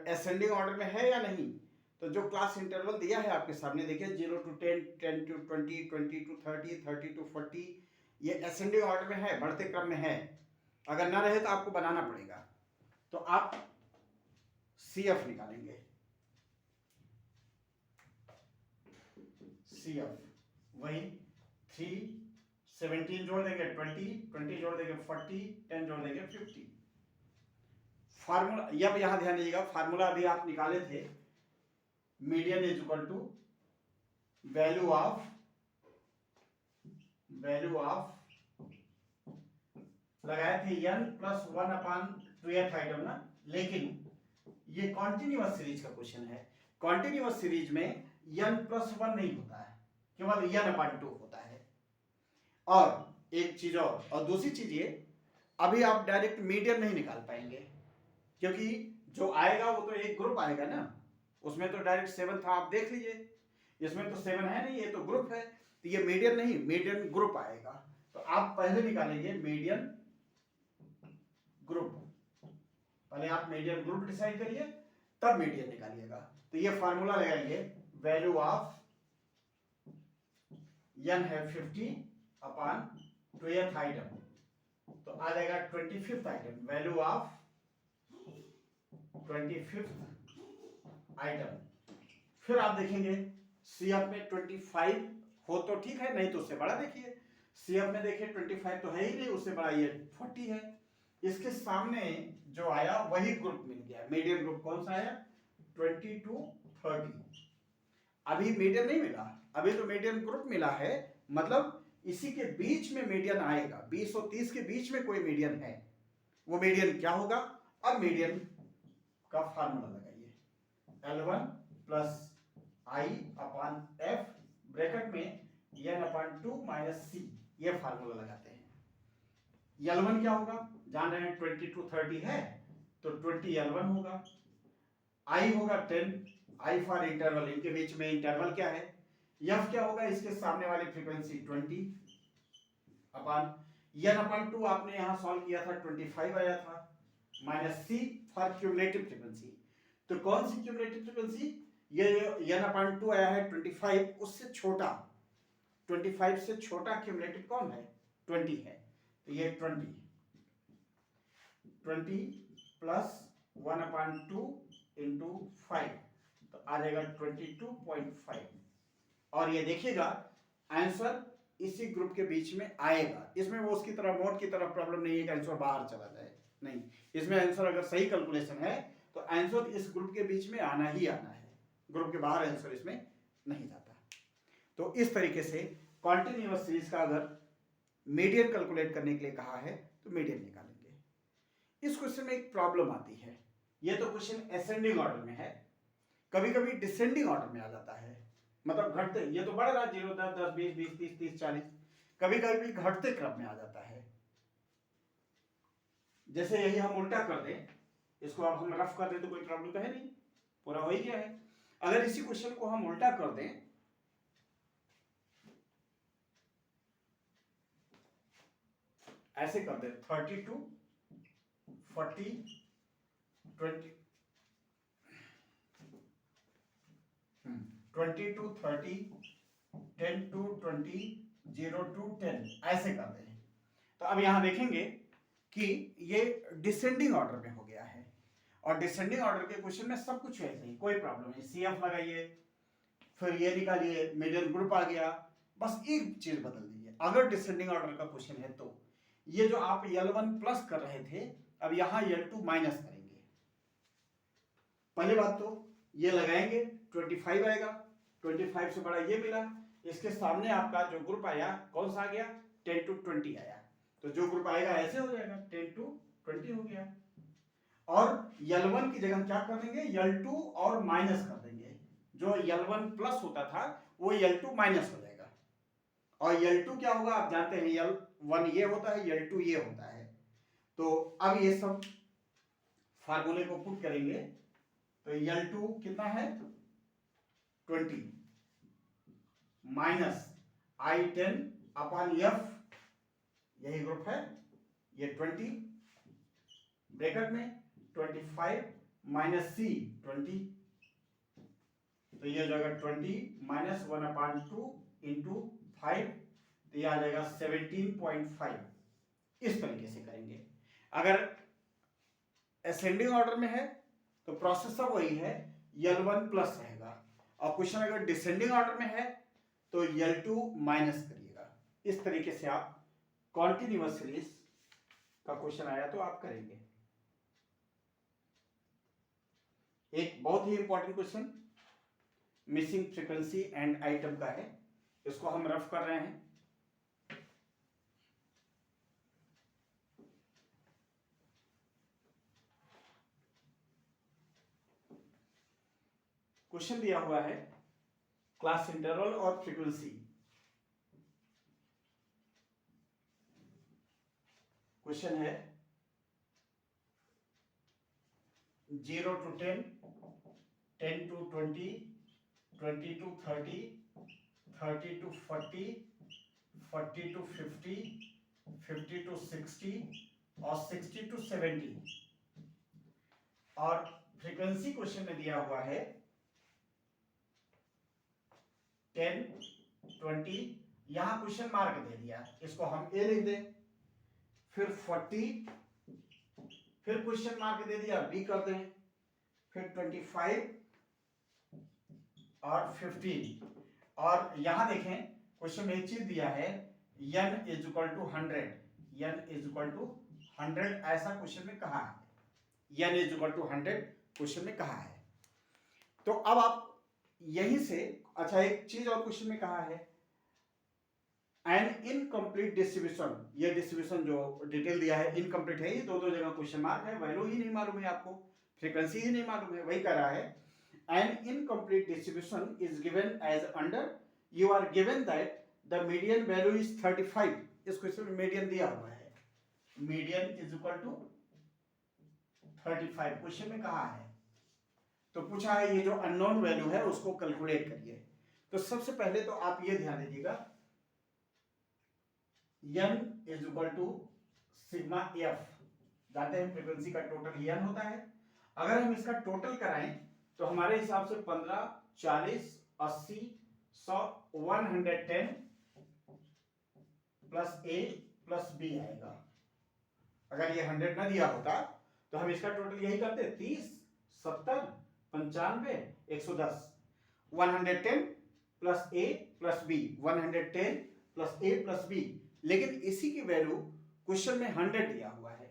असेंडिंग ऑर्डर में है या नहीं। तो जो क्लास इंटरवल दिया है आपके सामने देखिए 0 to 10, 10 to 20, 20 to 30, 30 to 40, ये असेंडिंग ऑर्डर में है, बढ़ते क्रम में है। अगर ना रहे तो आपको बनाना पड़ेगा। तो आप CF निकालेंगे। CF वही 3 17 जोड़ देंगे 20 जोड़ देंगे 40 10 जोड़ देंगे 50। फार्मूला अब यहां ध्यान दीजिएगा, फार्मूला अभी आप निकाले थे, median is equal to value of लगाए थे n प्लस 1/2th आइटम ना, लेकिन ये कॉन्टिन्यूअस सीरीज का क्वेश्चन है। कॉन्टिन्यूअस सीरीज में n प्लस 1 नहीं होता है, केवल n/2 होता है। और एक चीज और दूसरी चीज ये, अभी आप डायरेक्ट मीडियन नहीं निकाल पाएंगे, क्योंकि जो आएगा वो तो एक ग्रुप आएगा ना, उसमें तो डायरेक्ट 7 था, आप देख लीजिए, इसमें तो 7 है नहीं, ये तो ग्रुप है, तो ये मीडियन नहीं, मीडियन ग्रुप आएगा। तो आप पहले निकालेंगे मीडियन ग्रुप, पहले आप मीडियन ग्रुप डिसाइड करिए, तब मीडियन निकालिएगा। तो ये फार्मूला लगाएंगे, वैल्यू ऑफ n है 50/2th आइटम, तो आ जाएगा 25th item, value of 25th item. फिर आप देखेंगे CF में 25 हो तो ठीक है, नहीं तो उससे बड़ा देखिए। CF में देखिए 25 तो है ही नहीं, उससे बड़ा ये 40 है। इसके सामने जो आया वही ग्रुप मिल गया, मीडियन ग्रुप कौन सा आया 22 30। अभी मीडियन नहीं मिला, अभी तो मीडियन ग्रुप मिला है, मतलब इसी के बीच में मीडियन आएगा, 20 और 30 के बीच में कोई मीडियन है, वो मीडियन क्या होगा। अब मीडियन का फार्मूला लगाइए, L1 प्लस I/F ब्रैकेट में n/2 माइनस C, ये फार्मूला लगाते हैं। L1 क्या होगा, जान रहे हैं 22 30 है, तो 20 L1 होगा, I होगा 10, I फॉर इंटरवल, इनके बीच में इंटरवल क्या है, F क्या होगा, इसके सामने वाली फ्रीक्वेंसी 20 अपन n/2 आपने यहां सॉल्व किया था 25 आया था, minus C for cumulative frequency. तो कौन सी क्यूमुलेटिव फ्रीक्वेंसी, ये n/2 आया है 25, उससे छोटा, 25 से छोटा क्यूमुलेटिव कौन है 20 है, तो ये 20 प्लस 1/2 इंटू 5, तो आ जाएगा 22.5। और ये देखिएगा आंसर इसी ग्रुप के बीच में आएगा, इसमें वो उसकी तरह मोड की तरह प्रॉब्लम नहीं है कि आंसर बाहर चला जाए, नहीं, इसमें आंसर अगर सही कैलकुलेशन है तो आंसर इस ग्रुप के बीच में आना ही आना है, ग्रुप के बाहर आंसर इसमें नहीं जाता। तो इस तरीके से कॉन्टिन्यूअस सीरीज का अगर मीडियन कैलकुलेट करने के लिए कहा है तो मीडियन निकालेंगे। इस क्वेश्चन में एक प्रॉब्लम आती है, ये तो क्वेश्चन असेंडिंग ऑर्डर में है, कभी कभी डिसेंडिंग ऑर्डर में आ जाता है, मतलब घटते, ये तो बढ़ रहा है 0 10 10 20 20 30 30 40, कभी कभी घटते क्रम में आ जाता है। जैसे यही हम उल्टा कर दें, इसको अब हम रफ कर दें तो कोई प्रॉब्लम तो है नहीं, पूरा हो ही गया है। अगर इसी क्वेश्चन को हम उल्टा कर दें, ऐसे कर दें 32 40 20 22 30 10 to 20 0 to 10 ऐसे कर दें। तो अब यहां देखेंगे कि ये डिसेंडिंग ऑर्डर में हो गया है, और डिसेंडिंग ऑर्डर के क्वेश्चन में सब कुछ ऐसे ही, कोई प्रॉब्लम नहीं, CF लगाइए, फिर ये निकालिए, मीडियन ग्रुप आ गया, बस एक चीज बदल दीजिए। अगर डिसेंडिंग ऑर्डर का क्वेश्चन है तो ये जो आप L1 प्लस कर रहे थे, अब यहां L2 माइनस करेंगे। पहली बात तो ये लगाएंगे 25 आएगा, 25 से बड़ा ये मिला, इसके सामने आपका जो ग्रुप आया कौन सा आ गया 10 to 20 आया, तो जो ग्रुप आएगा ऐसे हो जाएगा 10 to 20 हो गया। और L1 की जगह क्या कर देंगे L2 और माइनस कर देंगे, जो L1 प्लस होता था वो L2 माइनस हो जाएगा, और L2 क्या होगा आप जानते हैं, L1 ये होता है, L2 ये होता है। तो अब ये सब फार्मूले को पुट करेंगे, तो L2 कितना है 20 माइनस I10/F, यही ग्रुप है, ये 20 ब्रैकेट में 25 माइनस C 20, तो ये हो जाएगा 20 माइनस 1/2 इंटू 5, तो ये आ जाएगा 17.5। इस तरीके से करेंगे। अगर असेंडिंग ऑर्डर में है तो प्रोसेस सब वही है, L1 प्लस रहेगा, और क्वेश्चन अगर डिसेंडिंग ऑर्डर में है तो L2 माइनस करिएगा। इस तरीके से आप कॉन्टिन्यूअस सीरीज का क्वेश्चन आया तो आप करेंगे। एक बहुत ही important question missing frequency and item का है, इसको हम रफ कर रहे हैं। क्वेश्चन दिया हुआ है क्लास इंटरवल और फ्रीक्वेंसी। क्वेश्चन है 0 to 10, 10 to 20, 20 to 30, 30 to 40, 40 to 50, 50 to 60 और 60 to 70। और फ्रीक्वेंसी क्वेश्चन में दिया हुआ है 10, 20, यहां क्वेश्चन मार्क दे दिया, इसको हम ए लिख दें। फिर 40, फिर क्वेश्चन मार्क दे दिया, बी कर दें। फिर 25 और 15। और यहां देखें क्वेश्चन में एक चीज दिया है n is equal to 100, n is equal to 100 ऐसा क्वेश्चन में कहा है। n is equal to 100 question में कहा है। तो अब आप यहीं से, अच्छा एक चीज और क्वेश्चन में कहा है एन इनकम्प्लीट डिस्ट्रीब्यूशन, ये डिस्ट्रीब्यूशन जो डिटेल दिया है इनकम्प्लीट है, ये दो जगह क्वेश्चन मार्क है, वैल्यू ही नहीं मालूम है आपको, फ्रीक्वेंसी ही नहीं मालूम है। वही कह रहा है an incomplete distribution is given as under, you are given that the median value is 35। इस क्वेश्चन में मीडियन दिया हुआ है, median is equal to 35 question में कहा है। तो पूछा है ये जो अननोन वैल्यू है उसको कैलकुलेट करिए। तो सबसे पहले तो आप ये ध्यान दीजिएगा n is equal to sigma f, जानते हैं फ्रीक्वेंसी का टोटल n होता है। अगर हम इसका टोटल कराएं तो हमारे हिसाब से 15, 40, 80, 100, 110 प्लस a प्लस b आएगा। अगर ये 100 ना दिया होता तो हम इसका टोटल यही करते, 30, 70, 95, 110। 110 plus a plus b, 110 plus a plus b। लेकिन इसी की वैल्यू क्वेश्चन में 100 दिया हुआ है,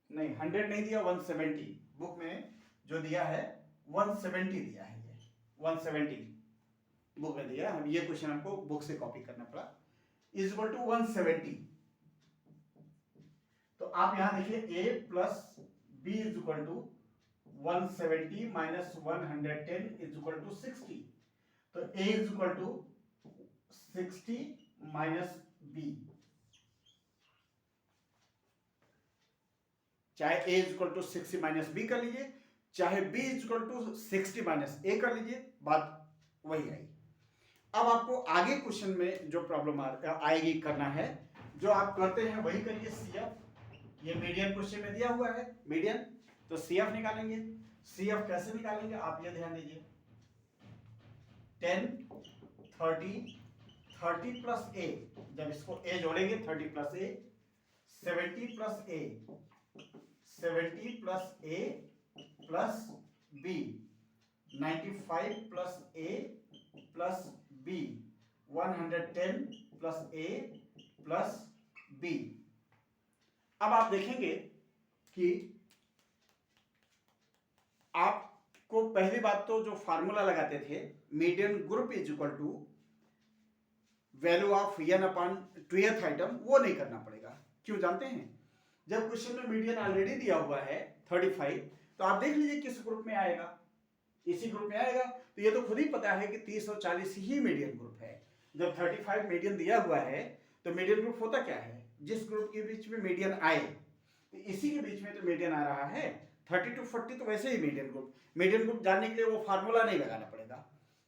नहीं 100 नहीं दिया, 170 बुक में जो दिया है 170 दिया है, ये 170 बुक में दिया। हम ये क्वेश्चन हमको बुक से कॉपी करना पड़ा, इज इक्वल टू 170। तो आप यहां देखिए a plus b is equal to 170 minus 110 is equal to 60। तो a is equal to 60 minus b, चाहे a is equal to 60 minus b कर लीजिए, चाहे b is equal to 60 minus a कर लीजिए, बात वही आई। अब आपको आगे क्वेश्चन में जो प्रॉब्लम आएगी करना है, जो आप करते हैं वही करिए। CF, ये मीडियन क्वेश्चन में दिया हुआ है मीडियन, तो CF निकालेंगे। CF कैसे निकालेंगे आप ये ध्यान दीजिए, 10, 30, 30 प्लस a, जब इसको a जोड़ेंगे 30 plus a, 70 plus a, 70 plus a plus b, 95 plus a plus b, 110 plus a plus b। अब आप देखेंगे कि आपको पहली बात तो जो फार्मूला लगाते थे median group is equal to value of n upon 2th item, वो नहीं करना पड़ेगा। क्यों जानते हैं, जब क्वेश्चन में मीडियन ऑलरेडी दिया हुआ है 35, तो आप देख लीजिए किस ग्रुप में आएगा, इसी ग्रुप में आएगा। तो ये तो खुद ही पता है कि 30 और 40 ही मीडियन ग्रुप है। जब 35 मीडियन दिया हुआ है तो मीडियन ग्रुप होता क्या है, जिस ग्रुप के बीच में मीडियन आए, तो इसी के बीच में तो मीडियन आ रहा है। 30 to 40 तो वैसे ही मीडियन ग्रुप जानने के लिए वो फार्मूला नहीं लगाना पड़ेगा।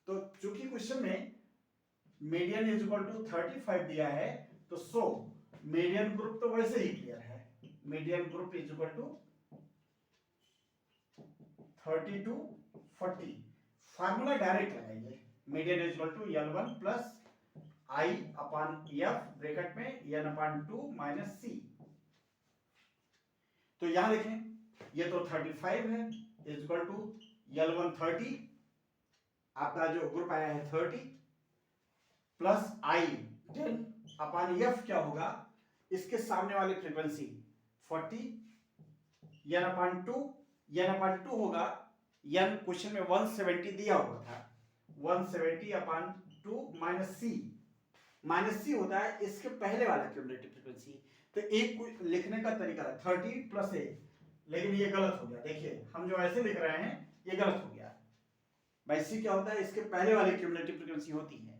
तो चूंकि क्वेश्चन में मीडियन इज इक्वल टू 35 दिया है, तो सो मीडियन ग्रुप तो वैसे ही क्लियर है, median group is equal to 30 to 40। Formula direct लगाइए, median is equal to L1 plus I upon F bracket में n अपॉन 2 माइनस C। तो यहां देखें ये तो 35 है, इज इक्वल टू L1 30, आपका जो ग्रुप आया है 30 प्लस I 10 अपान F क्या होगा, इसके सामने वाली फ्रीक्वेंसी 40 n अपान 2, n अपान 2 होगा, n क्वेश्चन में 170 दिया हुआ था, 170 अपान 2 माइनस सी होता है इसके पहले वाला क्यूमुलेटिव फ्रीक्वेंसी। तो एक लिखने का तरीका है 30 प्लस ए, लेकिन ये गलत हो गया, देखिए हम जो ऐसे लिख रहे हैं ये गलत हो गया भाई। सी क्या होता है, इसके पहले वाली क्यूमुलेटिव फ्रीक्वेंसी होती है,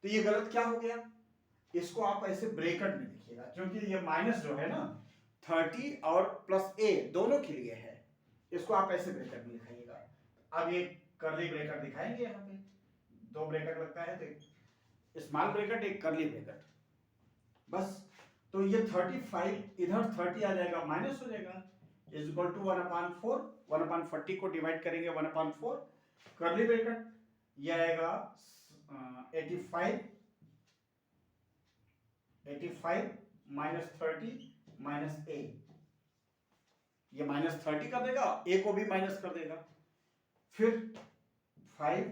तो ये गलत क्या हो गया, इसको आप ऐसे ब्रैकेट में लिखिएगा, क्योंकि ये माइनस जो है ना 30 और प्लस ए दोनों के लिए है, इसको आप ऐसे ब्रैकेट में लिखाइएगा। अब ये कर्ली ब्रैकेट दिखाएंगे, यहाँ पे दो ब्रैकेट लगता है, तो स्मॉल ब्रैकेट एक कर्ली ब्रैकेट, बस। तो ये 35 इधर 30 आ जाएगा, माइनस हो जाएगा, इज इक्वल टू 1/4, 1/40 को डिवाइड करेंगे 1/4, कर्ली ब्रैकेट, ये आएगा 85 माइनस 30 माइनस ए, ये माइनस 30 कर देगा, ए को भी माइनस कर देगा, फिर 5,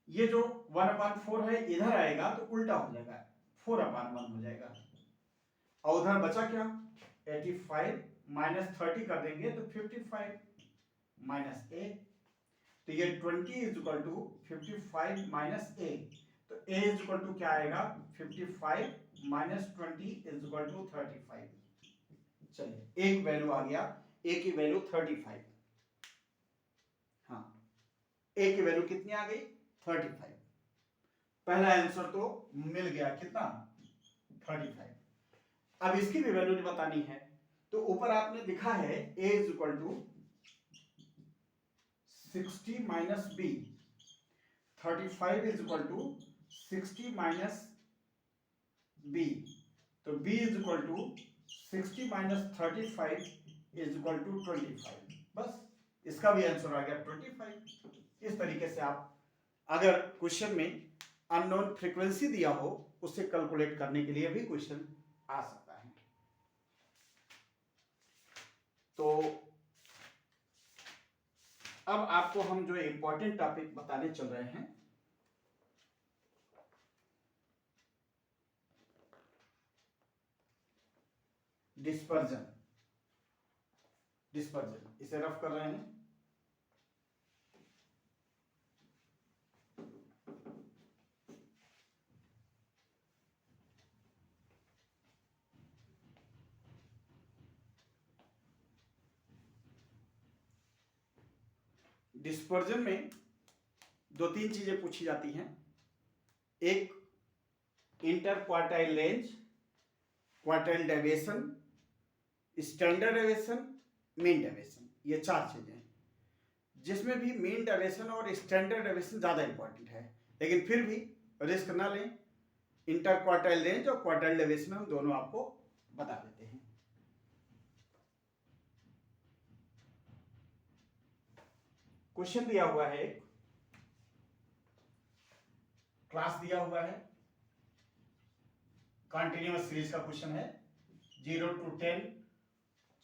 ये जो 1/4 है इधर आएगा तो उल्टा हो जाएगा, 4/1 हो जाएगा, और उधर बचा क्या, 85 माइनस 30 कर देंगे तो 55 माइनस ए, तो ये 20 इज इक्वल टू 55 माइनस ए, तो ए इज इक्वल टू क्या आएगा, 55 माइनस 20 इज इक्वल टू 35। चलिए एक वैल्यू आ गया, ए की वैल्यू 35, हाँ ए की वैल्यू कितनी आ गई, 35। पहला आंसर तो मिल गया, कितना, 35। अब इसकी भी वैल्यू बतानी है, तो ऊपर आपने लिखा है a is equal to 60 minus B, 35 is equal to 60 minus B, तो b is equal to 60 minus 35 is equal to 25, बस इसका भी आंसर आ गया 25। इस तरीके से आप अगर क्वेश्चन में अननोन फ्रीक्वेंसी दिया हो उसे कैलकुलेट करने के लिए भी क्वेश्चन आ सकता है। तो अब आपको हम जो इंपॉर्टेंट टॉपिक बताने चल रहे हैं, डिस्पर्जन, इसे रफ कर रहे हैं। डिस्पर्जन में दो तीन चीजें पूछी जाती हैं, एक inter quartile range, quartile deviation, standard deviation, mean deviation, ये चार चीजें, जिसमें भी मीन डेविएशन और स्टैंडर्ड डेविएशन ज्यादा इंपॉर्टेंट है, लेकिन फिर भी रिस्क ना लें, इंटर क्वार्टाइल रेंज और क्वार्टाइल डेविएशन हम दोनों आपको बता देते हैं। क्वेश्चन दिया हुआ है, एक क्लास दिया हुआ है, कंटिन्यूअस सीरीज का क्वेश्चन है, 0 to 10,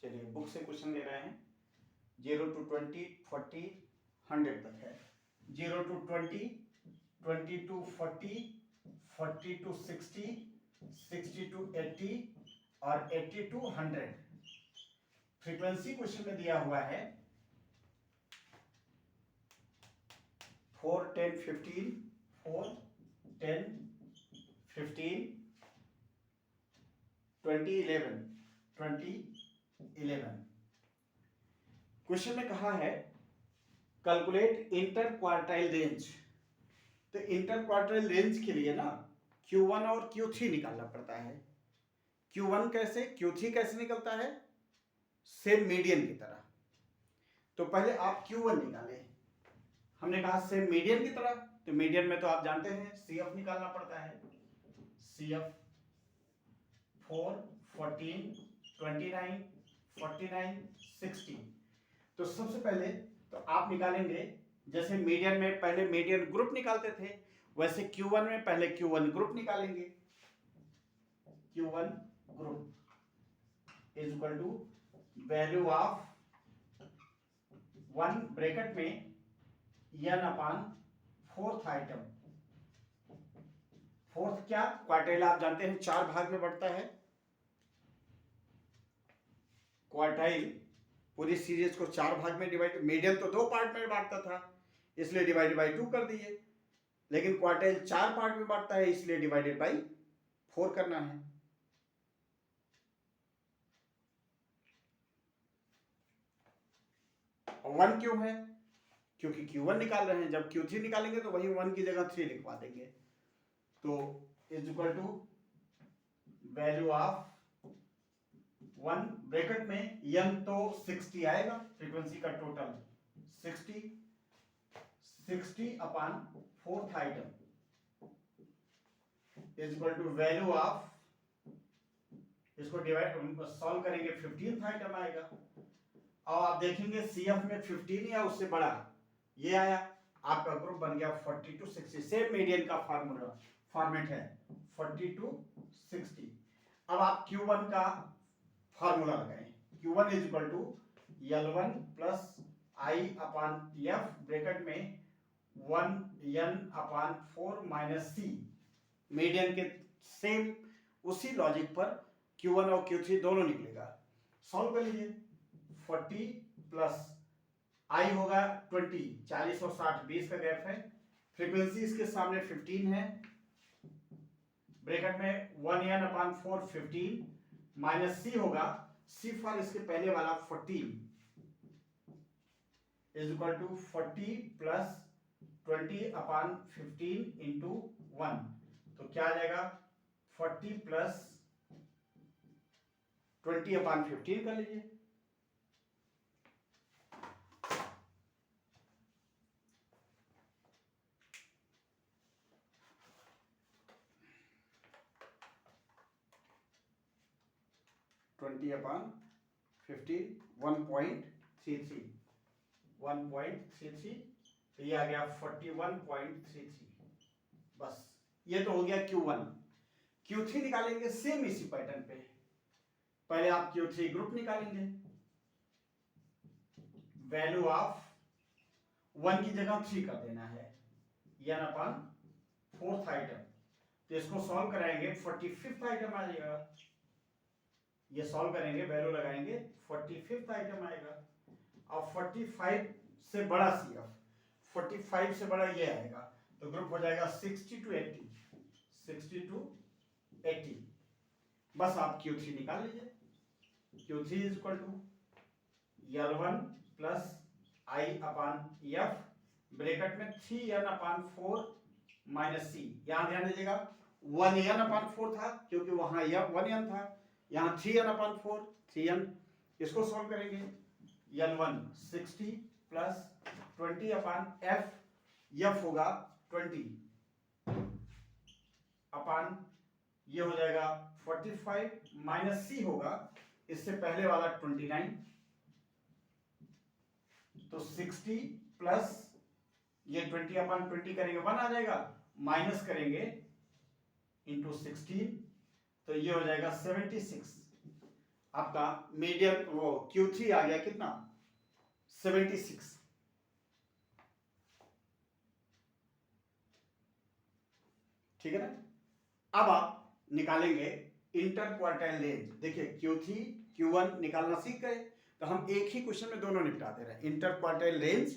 चलिए बुक से क्वेश्चन ले रहे हैं, 0 to 20, 40, 100 तक है, 0 to 20, 20 to 40, 40 to 60, 60 to 80 और 80 to 100। फ्रीक्वेंसी क्वेश्चन में दिया हुआ है 4, 10, 15, 4, 10, 15, 20, 11, 20, 11। क्वेश्चन में कहा है कैलकुलेट इंटर क्वार्टाइल रेंज, तो इंटर क्वार्टाइल रेंज के लिए ना Q1 और Q3 निकालना पड़ता है। Q1 कैसे, Q3 कैसे निकलता है, सेम मीडियन की तरह। तो पहले आप Q1 निकालें, हमने कहा सेम मीडियन की तरह, तो मीडियन में तो आप जानते हैं CF निकालना पड़ता है, CF 4, 14, 29, 49, 60। तो सबसे पहले तो आप निकालेंगे, जैसे मीडियन में पहले मीडियन ग्रुप निकालते थे, वैसे Q1 में पहले Q1 ग्रुप निकालेंगे, Q1 group is equal to value of 1 bracket में n upon fourth item. Fourth क्या, क्वार्टाइल आप जानते हैं 4 भाग में बढ़ता है। क्वार्टाइल पूरी सीरीज को 4 भाग में डिवाइड, मीडियन तो 2 पार्ट में बांटता था इसलिए डिवाइडेड बाई 2 कर दिए, लेकिन क्वार्टाइल 4 पार्ट में बांटता है इसलिए डिवाइडेड बाई 4 करना है। और 1 क्यों है, क्योंकि Q1 निकाल रहे हैं, जब Q3 निकालेंगे तो वही 1 की जगह 3 लिखवा देंगे। तो is equal to value of 1 bracket में n तो 60 आएगा, फ्रीक्वेंसी का total 60 upon fourth item is equal to value of, इसको डिवाइड सॉल्व करेंगे 15th आइटम आएगा। और आप देखेंगे CF में 15 या उससे बड़ा ये आया, आपका ग्रुप बन गया 40 to 60। सेम मीडियन का फॉर्मेट है 40 to 60। अब आप Q1 का फार्मूला लगाएं, Q1 is equal to L1 plus I upon F bracket में 1n upon 4 minus C। Median के सेम उसी लॉजिक पर Q1 और Q3 दोनों निकलेगा। सॉल्व कर लीजिए, 40 प्लस I होगा 20, 40 और 60 20 का गैप है, फ्रीक्वेंसी इसके सामने 15 है, ब्रैकेट में 1n अपान 4 15 माइनस C होगा, C फॉर इसके पहले वाला 14 is equal to 40 plus 20 upon 15 into 1। तो क्या आ जाएगा 40 प्लस 20 अपान 15 कर लीजिए, अपान 15 1.33 तो ये आ गया 41.33। बस ये तो हो गया Q1। Q3 निकालेंगे सेम इसी पैटर्न पे, पहले आप Q3 ग्रुप निकालेंगे, वैल्यू ऑफ 1 की जगह 3 कर देना है, n अपान फोर्थ आइटम। तो इसको सॉल्व कराएंगे 45th आइटम आ जाएगा, ये सॉल्व करेंगे वैल्यू लगाएंगे 45th आइटम आएगा। और 45 से बड़ा CF, 45 से बड़ा ये आएगा, तो ग्रुप हो जाएगा 60 to 80। बस आप Q3 निकाल लीजिए, Q3 is equal to L1 plus I upon F bracket में 3n अपान 4 माइनस C। यहां ध्यान दीजिएगा 1n अपान 4 था क्योंकि वहां 1n था, यहाँ 3n अपान 4 3n। इसको सॉल्व करेंगे, L1 60 प्लस 20 अपान F होगा 20 अपान ये हो जाएगा 45 माइनस C होगा इससे पहले वाला 29, तो 60 प्लस ये 20 अपान 20 करेंगे 1 आ जाएगा, माइनस करेंगे इंटू 16 तो ये हो जाएगा 76। आपका मीडियम वो Q3 आ गया कितना 76। ठीक है ना। अब आप निकालेंगे इंटर क्वार्टाइल रेंज। देखिए Q3 Q1 निकालना सीख गए, तो हम एक ही क्वेश्चन में दोनों निपटाते रहे, इंटर क्वार्टाइल रेंज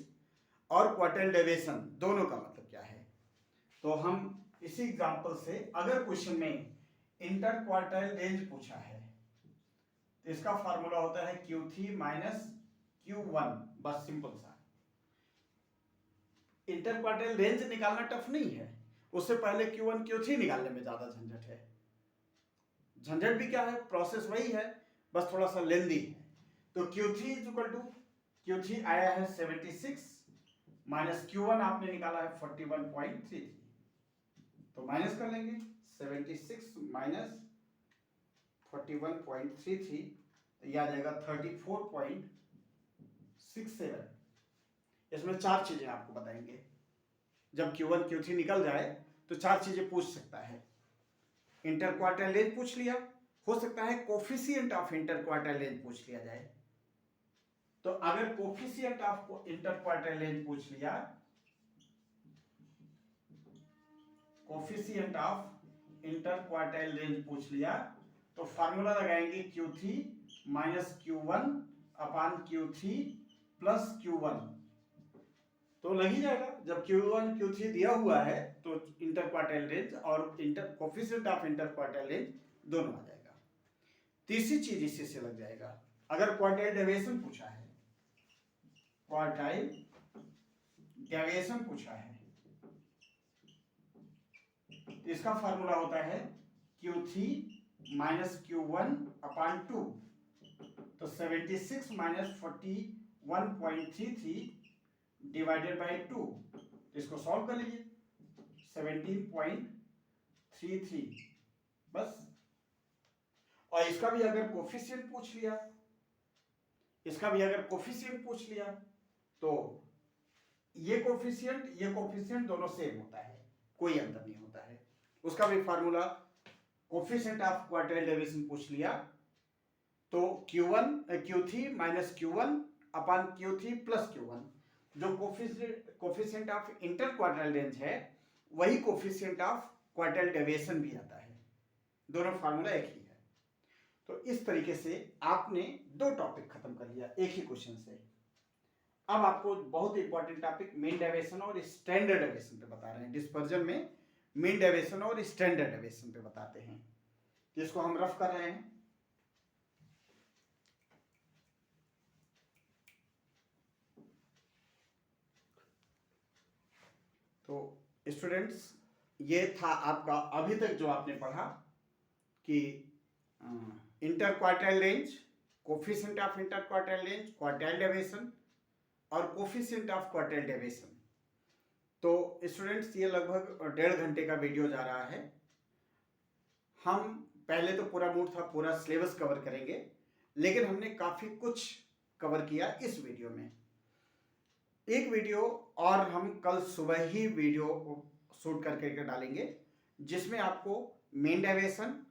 और क्वार्टाइल डेविएशन दोनों का मतलब क्या है। तो हम इसी एग्जांपल से अगर क्वेश्चन में इंटर क्वार्टाइल रेंज पूछा है तो इसका फार्मूला होता है Q3 माइनस Q1, बस सिंपल सा। इंटर क्वार्टाइल रेंज निकालना टफ नहीं है, उससे पहले Q1 Q3 निकालने में ज्यादा झंझट है। झंझट भी क्या है, प्रोसेस वही है, बस थोड़ा सा लेंदी है। तो Q3 is equal to Q3 आया है 76 माइनस Q1 आपने निकाला है 41.33, तो माइनस कर लेंगे 76 माइनस 41.33, तो यह आ जाएगा 34.67। इसमें 4 चीजें आपको बताएंगे, जब Q1 Q3 निकल जाए तो 4 चीजें पूछ सकता है। इंटर क्वार्टाइल रेंज पूछ लिया, हो सकता है coefficient of inter quartile range पूछ लिया जाए, तो अगर कोफिशिएंट ऑफ इंटरक्वार्टाइल रेंज पूछ लिया, कोफिशिएंट ऑफ इंटरक्वार्टाइल रेंज पूछ लिया, तो फार्मूला लगाएंगे Q3 माइनस Q1 अपान Q3 प्लस Q1। तो लग ही जाएगा, जब Q1 Q3 दिया हुआ है तो इंटरक्वार्टाइल रेंज और कोफिशिएंट ऑफ इंटरक्वार्टाइल रेंज दोनों आ जाएगा। तीसरी चीज इसी से लग जाएगा, अगर क्वार्टाइल डेविएशन पूछा है, क्वार्टाइल डेविएशन पूछा है, इसका फार्मूला होता है Q3 माइनस Q1 अपान 2। तो 76 माइनस 41.33 डिवाइडेड बाई 2, इसको सॉल्व कर लीजिए, 17.33 बस। और इसका भी अगर कोफिशिएंट पूछ लिया, इसका भी अगर कोफिशिएंट पूछ लिया, तो ये कोफिशिएंट दोनों सेम होता है, कोई अंतर नहीं होता है। उसका भी formula, coefficient of quartile deviation पूछ लिया तो Q3 माइनस Q1 अपान Q3 प्लस Q1। जो coefficient of inter quartile range है वही कोफिशिएंट ऑफ क्वार्टाइल डेविएशन भी आता है, दोनों फार्मूला एक ही है। तो इस तरीके से आपने दो टॉपिक खत्म कर लिया एक ही क्वेश्चन से। अब आपको बहुत इंपॉर्टेंट टॉपिक मीन डेविएशन और स्टैंडर्ड डेविएशन पे बता रहे हैं। डिस्पर्जन में मीन डेविएशन और स्टैंडर्ड डेविएशन पे बताते हैं, जिसको हम रफ कर रहे हैं। तो स्टूडेंट्स, ये था आपका अभी तक जो आपने पढ़ा कि inter quartile range, coefficient of inter quartile range, quartile deviation और कोफिशिएंट ऑफ क्वार्टाइल डेविएशन। तो स्टूडेंट्स, ये लगभग 1.5 घंटे का वीडियो जा रहा है। हम पहले तो पूरा मूड था पूरा सिलेबस कवर करेंगे, लेकिन हमने काफ़ी कुछ कवर किया इस वीडियो में। एक वीडियो और हम कल सुबह ही वीडियो शूट करके डालेंगे, जिसमें आपको mean deviation,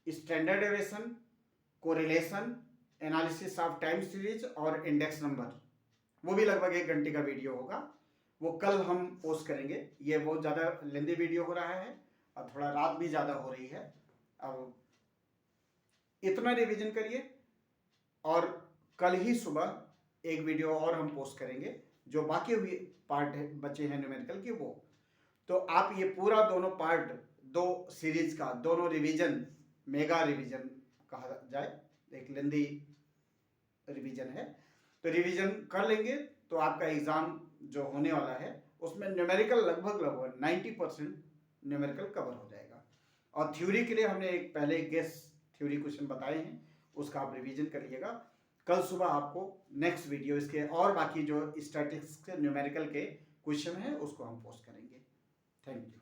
standard deviation, correlation, analysis of time series और इंडेक्स नंबर, वो भी लगभग 1 घंटे का वीडियो होगा। वो कल हम पोस्ट करेंगे। ये बहुत ज़्यादा लेंदी वीडियो हो रहा है और थोड़ा रात भी ज़्यादा हो रही है। अब इतना रिवीजन करिए और कल ही सुबह एक वीडियो और हम पोस्ट करेंगे, जो बाकी हुए पार्ट बचे हैं न्यूमेरिकल के वो। तो आप ये पूरा दोनों पार्ट, 2 सीरीज का दोनों रिवीजन, मेगा रिवीजन कहा जाए, एक लेंदी रिवीजन है, तो रिवीजन कर लेंगे तो आपका एग्ज़ाम जो होने वाला है उसमें न्यूमेरिकल लगभग 90% न्यूमेरिकल कवर हो जाएगा। और थ्योरी के लिए हमने एक पहले गेस थ्योरी क्वेश्चन बताए हैं, उसका आप रिवीजन करिएगा। कल सुबह आपको नेक्स्ट वीडियो इसके और बाकी जो स्टैटिस्टिक्स के न्यूमेरिकल के क्वेश्चन हैं उसको हम पोस्ट करेंगे। Thank you.